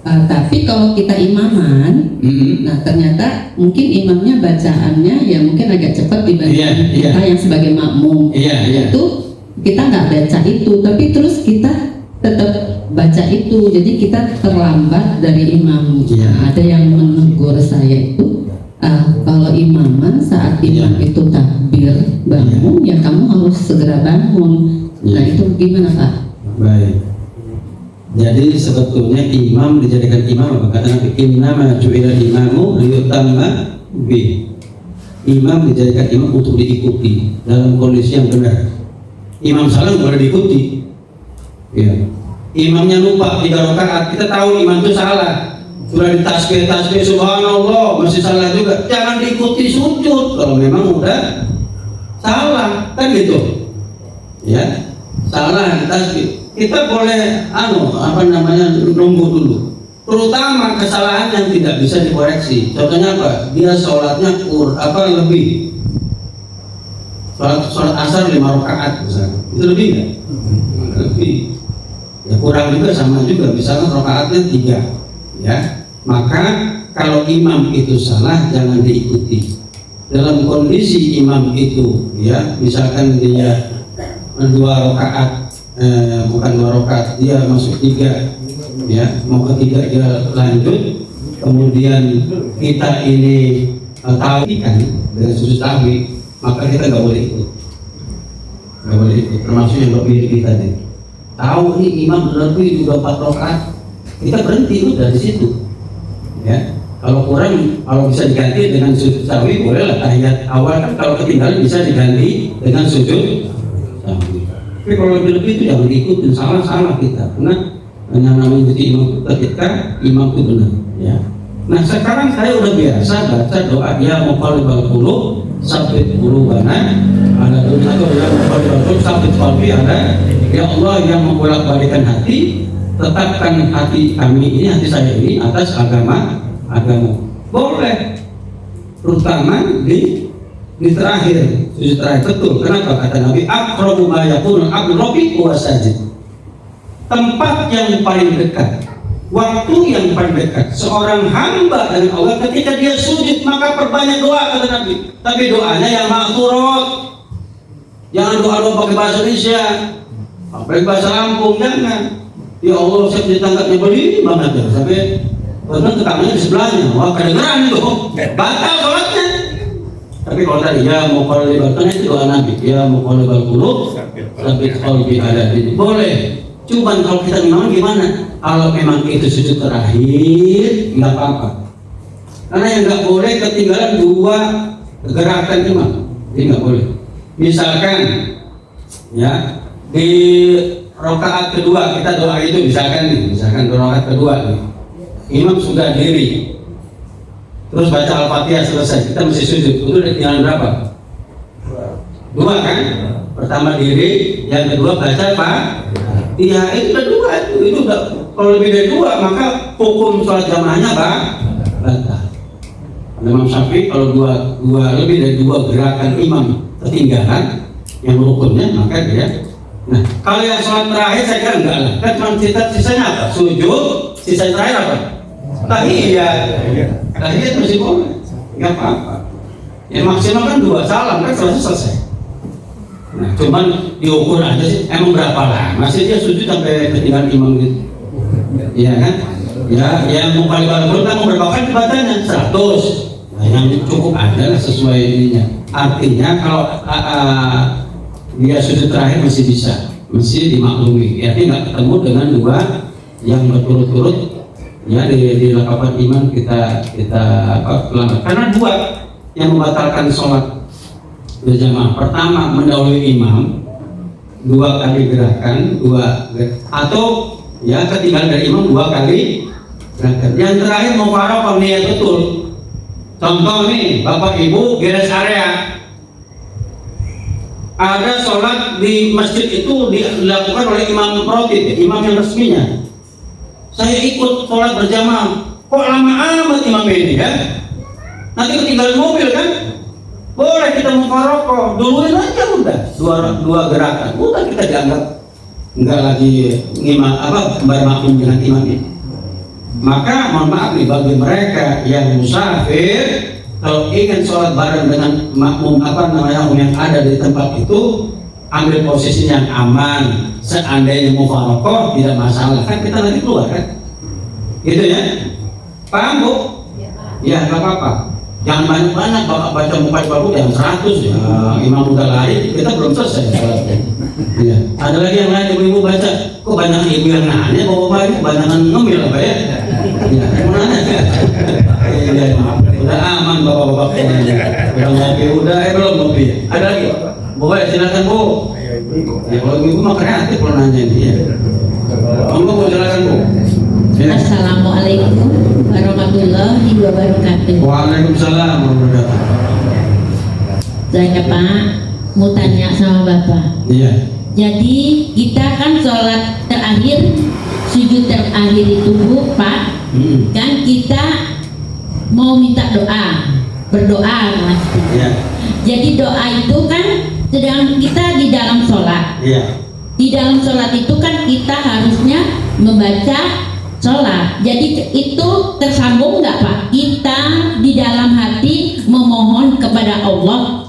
tapi kalau kita imaman, nah ternyata mungkin imamnya bacaannya ya mungkin agak cepat dibanding kita yang sebagai makmum. Itu kita nggak baca itu, tapi terus kita tetap baca itu, jadi kita terlambat dari imam. Ada yang menegur saya itu, kalau imaman saat imam itu takbir bangun, ya kamu harus segera bangun. Nah itu gimana Pak? Baik. Jadi sebetulnya imam dijadikan imam apa? Kata Nabi, innama ju'ila imamu liyutamma bih. imam dijadikan imam untuk diikuti dalam kondisi yang benar. Imam salah boleh diikuti. Ya. Imamnya lupa 3 rakaat, kita tahu imam itu salah. Sudah ditasbih subhanallah masih salah juga. Jangan diikuti sujud kalau memang udah salah, kan gitu. Ya. Salah ditasbih. Kita boleh nunggu dulu. Terutama kesalahan yang tidak bisa dikoreksi. Contohnya apa? Dia sholatnya lebih. Sholat asar 5 rakaat misalnya. Itu lebih nggak? Lebih. Ya kurang juga, sama juga. Misalnya rakaatnya 3. Ya. Maka kalau imam itu salah jangan diikuti. Dalam kondisi imam itu, ya, misalkan dia 2 rakaat, bukan 2 rakaat, dia masuk 3. Ya, mau ketiga dia lanjut, kemudian kita ini tahu kan dari sudut tahwi, maka kita nggak boleh ikut, termasuk yang lebih kita nih. Tahu nih imam lebih juga 4 rakaat, kita berhenti udah di situ. Ya, kalau kurang, kalau bisa diganti dengan sujud tahwi bolehlah. Tahiyat awal kan kalau ketinggalan bisa diganti dengan sujud tahwi. Tapi kalau lebih itu jangan diikutin, salah kita, karena yang namanya jadi imam ketika imam itu benar, ya. Nah sekarang saya udah biasa baca doa ya muqallibal qulub sabbit qulubana ala dinik, atau ya muqallibal qulub sabbit qalbi ala, ya Allah yang membolak-balikan hati, tetapkan hati kami ini, hati saya ini atas agama. Boleh, terutama di terakhir, sujud terakhir. Betul, kenapa? Kata Nabi, aqrabu ma yakunu abdu rabbi wa sajid. Tempat yang paling dekat, waktu yang paling dekat seorang hamba dengan Allah ketika dia sujud, maka perbanyak doa, kata Nabi. Tapi doanya yang maksurat, jangan doa pakai bahasa Indonesia, pakai bahasa Lampung, jangan. Ya Allah, saya ditangkapnya berdiri banget ya, sampai benar tetangganya di sebelahnya, wah kedengeran itu, batal sholatnya. Tapi kalau tadi ya muqallibal qulub, itu doa Nabi, ya muqallibal qulub sabbit qalbi ala dinik, boleh. Cuman kalau kita memang gimana? Kalau memang itu sujud terakhir, nggak apa-apa. Karena yang nggak boleh ketinggalan 2 gerakan imam, ini nggak boleh. Misalkan, ya di rakaat kedua kita doa itu, misalkan di rakaat kedua nih, imam sudah diri, terus baca Al-Fatihah selesai, kita mesti sujud. Itu udah tinggal berapa? 2 kan? Pertama diri, yang kedua baca apa? Iya, itu udah 2 itu udah. Kalau lebih dari 2 maka hukum sholat jamaahnya batal. Imam Syafi'i kalau dua lebih dari 2 gerakan imam ketinggalan yang rukunnya, maka dia. Nah, kalau yang sholat terakhir saya kira enggak lah. Kan cuma sisanya apa? Sujud, sisa terakhir apa? Tahiyat masih boleh, nggak apa-apa. Ya maksimal kan 2 salam kan selesai. Nah, cuman diukur aja sih, emang berapa lama sih dia sujud sampai ketinggalan imam gitu? Iya kan? Ya, yang muqallibal qulub mau berapa kali bacanya? 100. Nah, yang cukup adalah sesuai ininya. Artinya kalau dia sujud terakhir masih bisa, masih dimaklumi. Ya, nggak ketemu dengan 2 yang berturut-turut. Ya, di lakapan iman kita pelanggar. Karena 2 yang membatalkan sholat berjamaah. Pertama, mendahului imam 2 kali gerakan, atau ya ketinggalan dari imam 2 kali gerakan. Yang terakhir mufaraqah, niat betul. Contoh nih, Bapak Ibu beres area, ada sholat di masjid itu dilakukan oleh imam rotib, imam yang resminya. Saya ikut sholat berjamaah, kok lama amat imam ini kan? Nanti ketinggalan mobil kan? Boleh kita mufaraqah, duluin aja udah 2 gerakan, udah kita dianggap enggak lagi bermakmum dengan imam ini. Maka mohon maaf nih bagi mereka yang musafir, kalau ingin sholat bareng dengan makmum yang ada di tempat itu, ambil posisi yang aman. Seandainya mufaraqah tidak masalah, kan kita nanti keluar kan, gitu ya. Paham Bu? Ya nggak apa-apa. Jangan banyak-banyak baca muqallibal yang 100 ya. Imam udah lari, kita belum selesai sholatnya. Ya. Ada lagi yang lain, ibu-ibu baca, kok banyak ibu yang nanya, bapak-bapak ini kebanyakan ngemil apa ya? Ya, mau nanya. Ya. iya. Udah aman bapak-bapak ini. Udah ngopi, belum ngopi. Ada lagi? Boleh, silakan Bu. Ya kalau ibu mah kreatif kalau nanya ini ya. Bu, silakan Bu. Ya. Assalamualaikum warahmatullahi wabarakatuh. Waalaikumsalam warahmatullahi wabarakatuh. Saya Pak mau tanya sama Bapak. Iya. Jadi kita kan sholat terakhir, sujud terakhir itu Bu Pak, kan kita mau minta doa, berdoa pasti. Iya. Jadi doa itu kan sedang kita di dalam sholat. Iya. Di dalam sholat itu kan kita harusnya membaca sholat. Jadi itu tersambung nggak Pak? Kita di dalam hati memohon kepada Allah,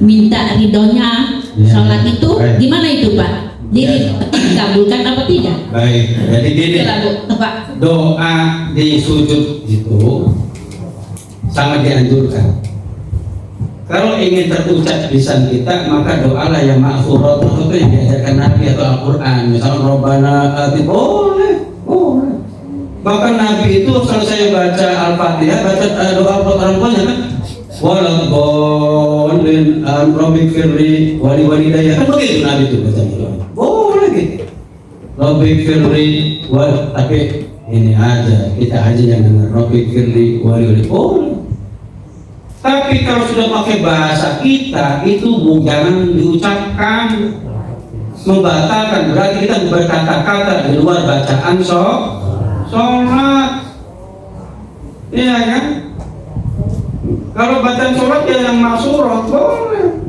minta ridhonya. Sholat itu gimana itu Pak? Dikabulkan apa tidak? Baik. Jadi gini. Pak. Doa di sujud itu sangat dianjurkan. Kalau ingin terucap lisan kita, maka doalah yang ma'furat itu yang diajarkan Nabi atau Al-Quran. Misalnya Rabbana ati, boleh. Bahkan Nabi itu selesai baca Al-Fatihah, baca doa orang tuanya kan, waladhdallin Rabbi firli wali daya, kan begitu Nabi itu baca doa. Boleh gitu. Rabbi firli tapi ini aja, kita aja yang dengar Rabbi firli wali boleh. Tapi kalau sudah pakai bahasa kita itu jangan diucapkan, membatalkan, berarti kita berkata-kata di luar bacaan sholat. Iya kan? Kalau bacaan sholat ya yang maksurat boleh.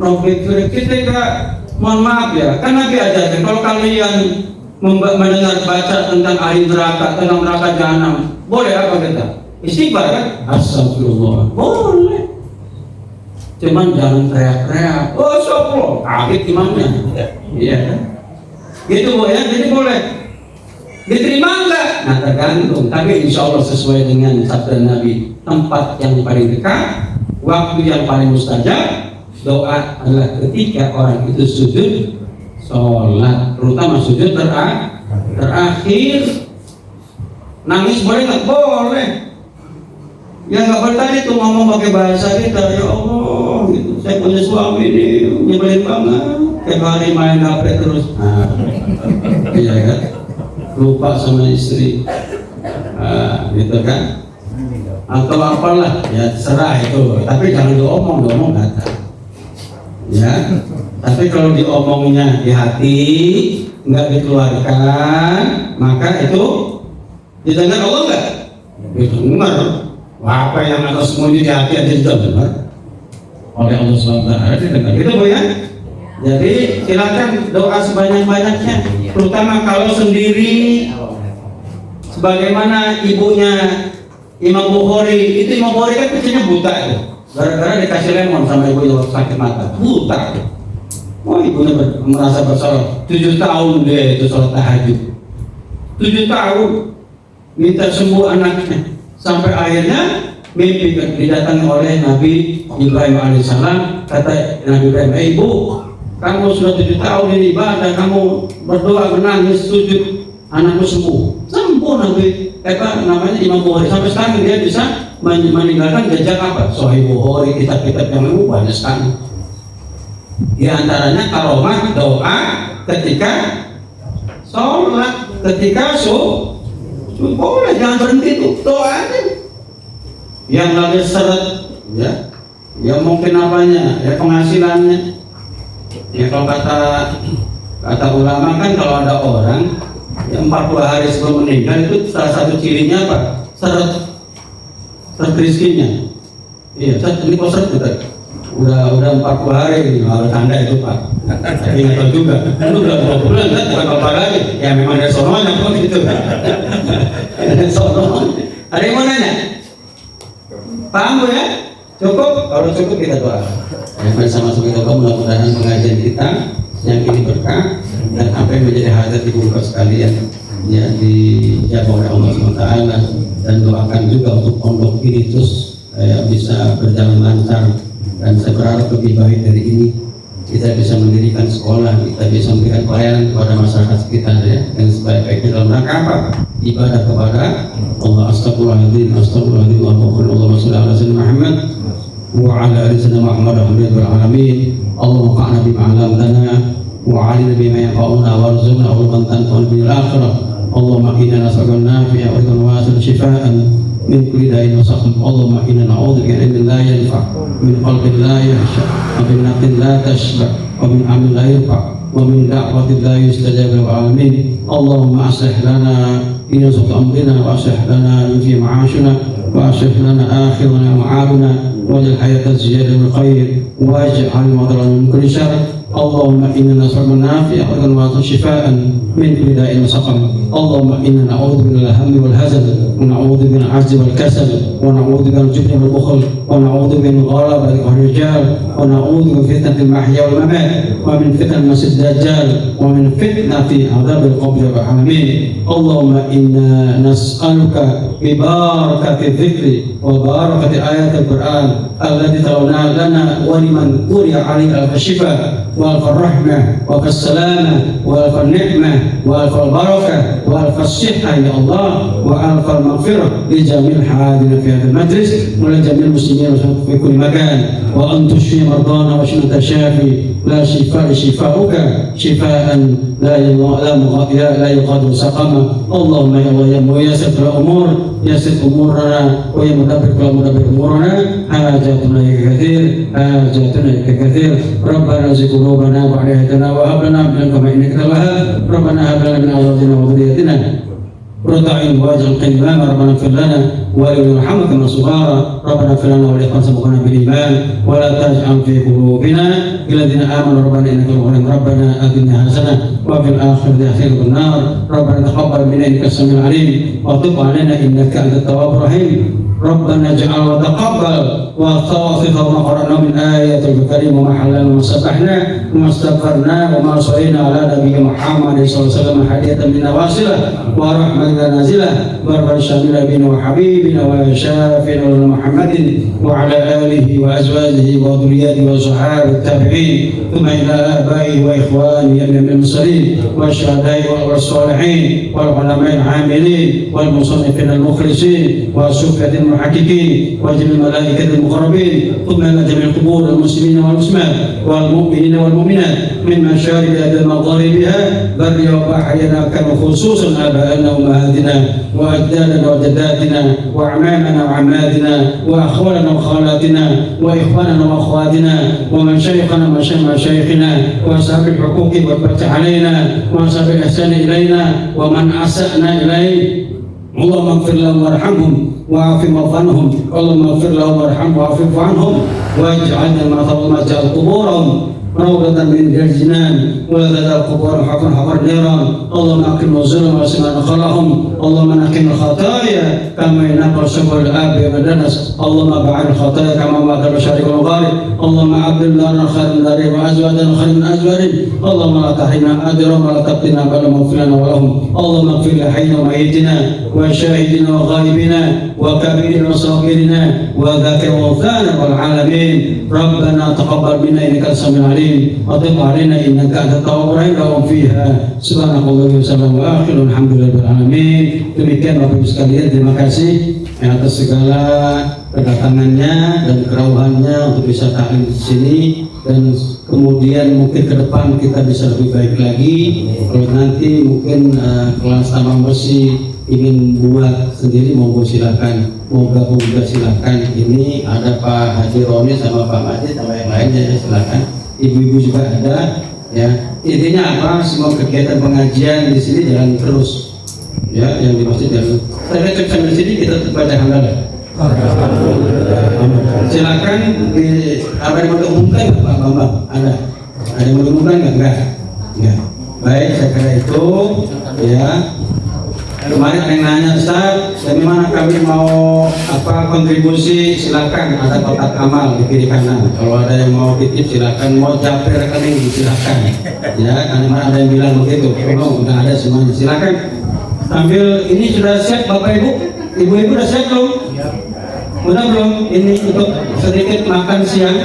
Kita enggak, mohon maaf ya, kan Nabi ajarkan kalau kalian mendengar baca tentang ahli neraka, tentang neraka jahanam, boleh apa kita? Istighfar kan? Astagfirullah, boleh. Cuman jangan teriak-teriak. Oh, astagfirullah, kaget imamnya. Iya kan? Gitu Bu ya, jadi boleh. Diterima enggak? Nah tergantung. Tapi insya Allah sesuai dengan sabda Nabi, tempat yang paling dekat, waktu yang paling mustajab, doa adalah ketika orang itu sujud sholat, terutama sujud terakhir. Nangis boleh nggak? Boleh. Ya nggak boleh tadi tuh ngomong pakai bahasa kita, ya Allah, gitu. Saya punya suami ini nyebelin banget, tiap hari main HP terus. Nah, iya kan? Lupa sama istri, gitu kan? Atau apalah, ya serah itu. Tapi jangan diomong kata. Ya, tapi kalau diomongnya di hati, nggak dikeluarkan, maka itu didengar Allah nggak? Didengar. Apa yang ada semuanya di hati aja sudah benar oleh Allah SWT didengar. Gitu Bu ya. Jadi silakan doa sebanyak-banyaknya, terutama kalau sendiri. Sebagaimana ibunya Imam Bukhari, itu Imam Bukhari kan kecilnya buta itu, gara-gara dikasih lemon sama ibunya waktu sakit mata, buta. Oh ibunya merasa bersalah. 7 tahun dia itu sholat tahajud, 7 tahun minta sembuh anaknya, sampai akhirnya mimpi didatangi oleh Nabi Ibrahim alaihissalam. Kata Nabi Ibrahim, ibu, kamu sudah 7 tahun ini ibadah, kamu berdoa, menangis, sujud, anakmu sembuh Nabi namanya Imam Bukhari. Sampai sekarang dia bisa meninggalkan jejak apa? Sahih Bukhari, kitab-kitab yang banyak sekali. Di antaranya karomah doa ketika sholat, ketika boleh, jangan berhenti tuh doa aja. Yang lagi seret ya mungkin apanya, ya penghasilannya. Ya kalau kata ulama kan, kalau ada orang yang 40 hari sebelum meninggal itu salah satu cirinya apa? Seret rezekinya. Iya, ini kok seret gitu. Udah 40 hari harus tanda itu Pak. Tapi nggak tahu juga. Itu udah 2 bulan kan, bukan apa lagi. Ya memang ada sononya kok gitu. Ada sono. Ada yang mau nanya? Paham Bu ya? Cukup? Kalau cukup kita doa. Ya, bersama-sama kita doa, mudah-mudahan pengajian kita yang ini berkah dan apa yang menjadi hajat ibu bapak sekalian ya dijawab oleh Allah SWT. Dan doakan juga untuk pondok ini terus bisa berjalan lancar, dan saya berharap lebih baik dari ini. kita bisa mendirikan sekolah, kita bisa memberikan pelayanan kepada masyarakat sekitar ya, dan sebaik-baiknya dalam rangka apa? Ibadah kepada Allah. Astagfirullahaladzim, astagfirullahaladzim, Allahumma sholli ala sayyidina Muhammad wa ala ali sayyidina Muhammad alhamdulillahil alamin. Allahumma fa'na bima 'allamtana wa 'allimna bima yanfa'una warzuqna ilman tanfa'una bil akhirah. Allahumma inna nas'aluka an-nafi'a wa rizqan wasi'an shifaan min kulli da'in wa saqam. Allahumma inna na'udzu bika min ilmin la yanfa' min qalbin la yakhsha wa min nafsin la tashba wa min 'amalin la yarfa' wa min da'watin la yustajab lil alamin. Allahumma aslih lana dinana amrina wa aslih lana fi ma'ashina wa aslih lana akhirana wa ma'aluna waj'al hayata ziyadatan min khair waj'al mawdana min kulli syarr. Allahumma inna nas'aluka an-nafi'a wa shifaan min kulli da'in wa saqam. Allahumma inna na'udzu bika minal hammi wal hazan wa na'udzu bika minal 'ajzi wal kasal wa na'udzu bika minal jubni wal bukhl wa na'udzu bika min ghalabati ar-rijal wa na'udzu bika min fitnatil mahya wal mamat wa min fitnatil masiihid dajjal wa min fitnati 'adzabil qabri wal alamin. Allahumma inna nas'aluka bi barakati dzikri wa barakati ayatil Qur'an allati talawna lana wa liman quri'a 'alaihi al-shifa وألف الرحمة وألف السلامة وألف النعمة وألف البركة وألف الصحة يا الله وألف المغفرة لجميع الحاضرين في هذا المجلس ولجميع المسلمين في كل مكان وأن تشفي مرضانا واشف الشافي لا شفاء شفاؤك شفاء لا يغادر سقما. اللهم يا الله يا ميسر الأمور يسر أمورنا ويا مدبر أمورنا حاجاتنا لك كثير حاجاتنا لك كثير. ربنا زد قلوبنا بعد إذ هديتنا وهب لنا من لدنك إنك أنت الوهاب. ربنا هب لنا من أزواجنا وذريتنا قرة أعين واجعل قياما. ربنا اغفر لنا وليرحمنا كما صغارا. ربنا اغفر لنا ولإخواننا سبقونا بالإيمان ولا تجعل في قلوبنا الذين آمنوا ربنا إنك رؤوف رحيم. ربنا آتنا حسنة وفي الآخرة حسنة وقنا النار. ربنا تقبل منا إنك السميع العليم وتب علينا إنك أنت التواب الرحيم. ربنا اجعل وتقبل وتوفق وما قرأنا من آيات الكريم وما حللنا وما سبحنا وما استغفرنا وما صلينا على نبي محمد صلى الله عليه وسلم حديثا منا واصلة ورحمة نازلة برا شاملة بنا وحبيبنا وشافنا محمد وعلى آله وأزواجه وذرياته وصحابه التابعين ثم إلى آبائه وإخوانه من المرسلين والشهداء والصالحين والعلماء العاملين والمصنفين المخلصين والسفة المحققين وجميع الملائكة المقربين ثم إلى جميع قبور المسلمين والمسلمات والمؤمنين والمؤمنات من مشارق الأرض مغاربها برها وبحرها كما خصوصا آبائنا وأمهاتنا وأجدادنا وجداتنا وأعمامنا وعماتنا وأخواننا وخالاتنا وإخواننا وأخواتنا ومشايخنا ومشايخنا وأصحاب الحقوق والبت علينا وأصحاب الإحسان إلينا ومن أسأنا إليه. اللهم اغفر لهم وارحمهم وعافهم واعف عنهم. اللهم اغفر لهم وارحمهم واعف عنهم واجعلنا ما جعل قبورهم روضة من الجنان ولا تجعل قبورهم حفر نيران. اللهم اكرم الظلم واسمع نخلهم. اللهم نقم الخطايا كما ينقى الشبه الاب والدنس. اللهم بعد الخطايا كما بعد المشارق والمغارب. اللهم عبد لنا خير من دارهم وازواجنا خير من ازواجهم. اللهم لا تحرمنا اجرهم ولا تفتنا بل اغفر لنا ولهم. اللهم اغفر لحينا وميتنا وشاهدنا وغائبنا وكبيرنا وصغيرنا وذاكر وانثانا والعالمين. ربنا تقبل منا انك السميع العليم وتب علينا انك انت التواب الرحيم. لهم فيها سبحانك اللهم وبحمدك واخر alhamdulillahil alamin. Demikian Bapak Ibu sekalian, terima kasih atas segala kedatangannya dan kerauhannya untuk bisa taklim di sini, dan kemudian mungkin ke depan kita bisa lebih baik lagi. Kalau nanti mungkin kelas tambang besi ingin buat sendiri, monggo silakan, mau gabung juga silakan. Ini ada Pak Haji Roni sama Pak Majid sama yang lainnya, ya silakan. Ibu-ibu juga ada, ya. Intinya apa? Semua kegiatan pengajian di sini jalan terus, ya. Yang dimaksud jalan. Saya cek sampai sini kita baca hamdalah. Silakan. Ada yang mau diumumkan nggak Pak Bambang? Ada yang mau diumumkan nggak? Nggak. Baik, saya kira itu, ya. Kemarin ada yang nanya, Ustaz, dari mana kami mau kontribusi, silakan, ada kotak amal di kiri kanan. Kalau ada yang mau titip silakan, mau japri rekening silakan. Ya, karena ada yang bilang begitu. Oh, udah ada semuanya, silakan. Sambil ini sudah siap Bapak Ibu, Ibu-ibu sudah siap belum? Udah belum? Ini untuk sedikit makan siang.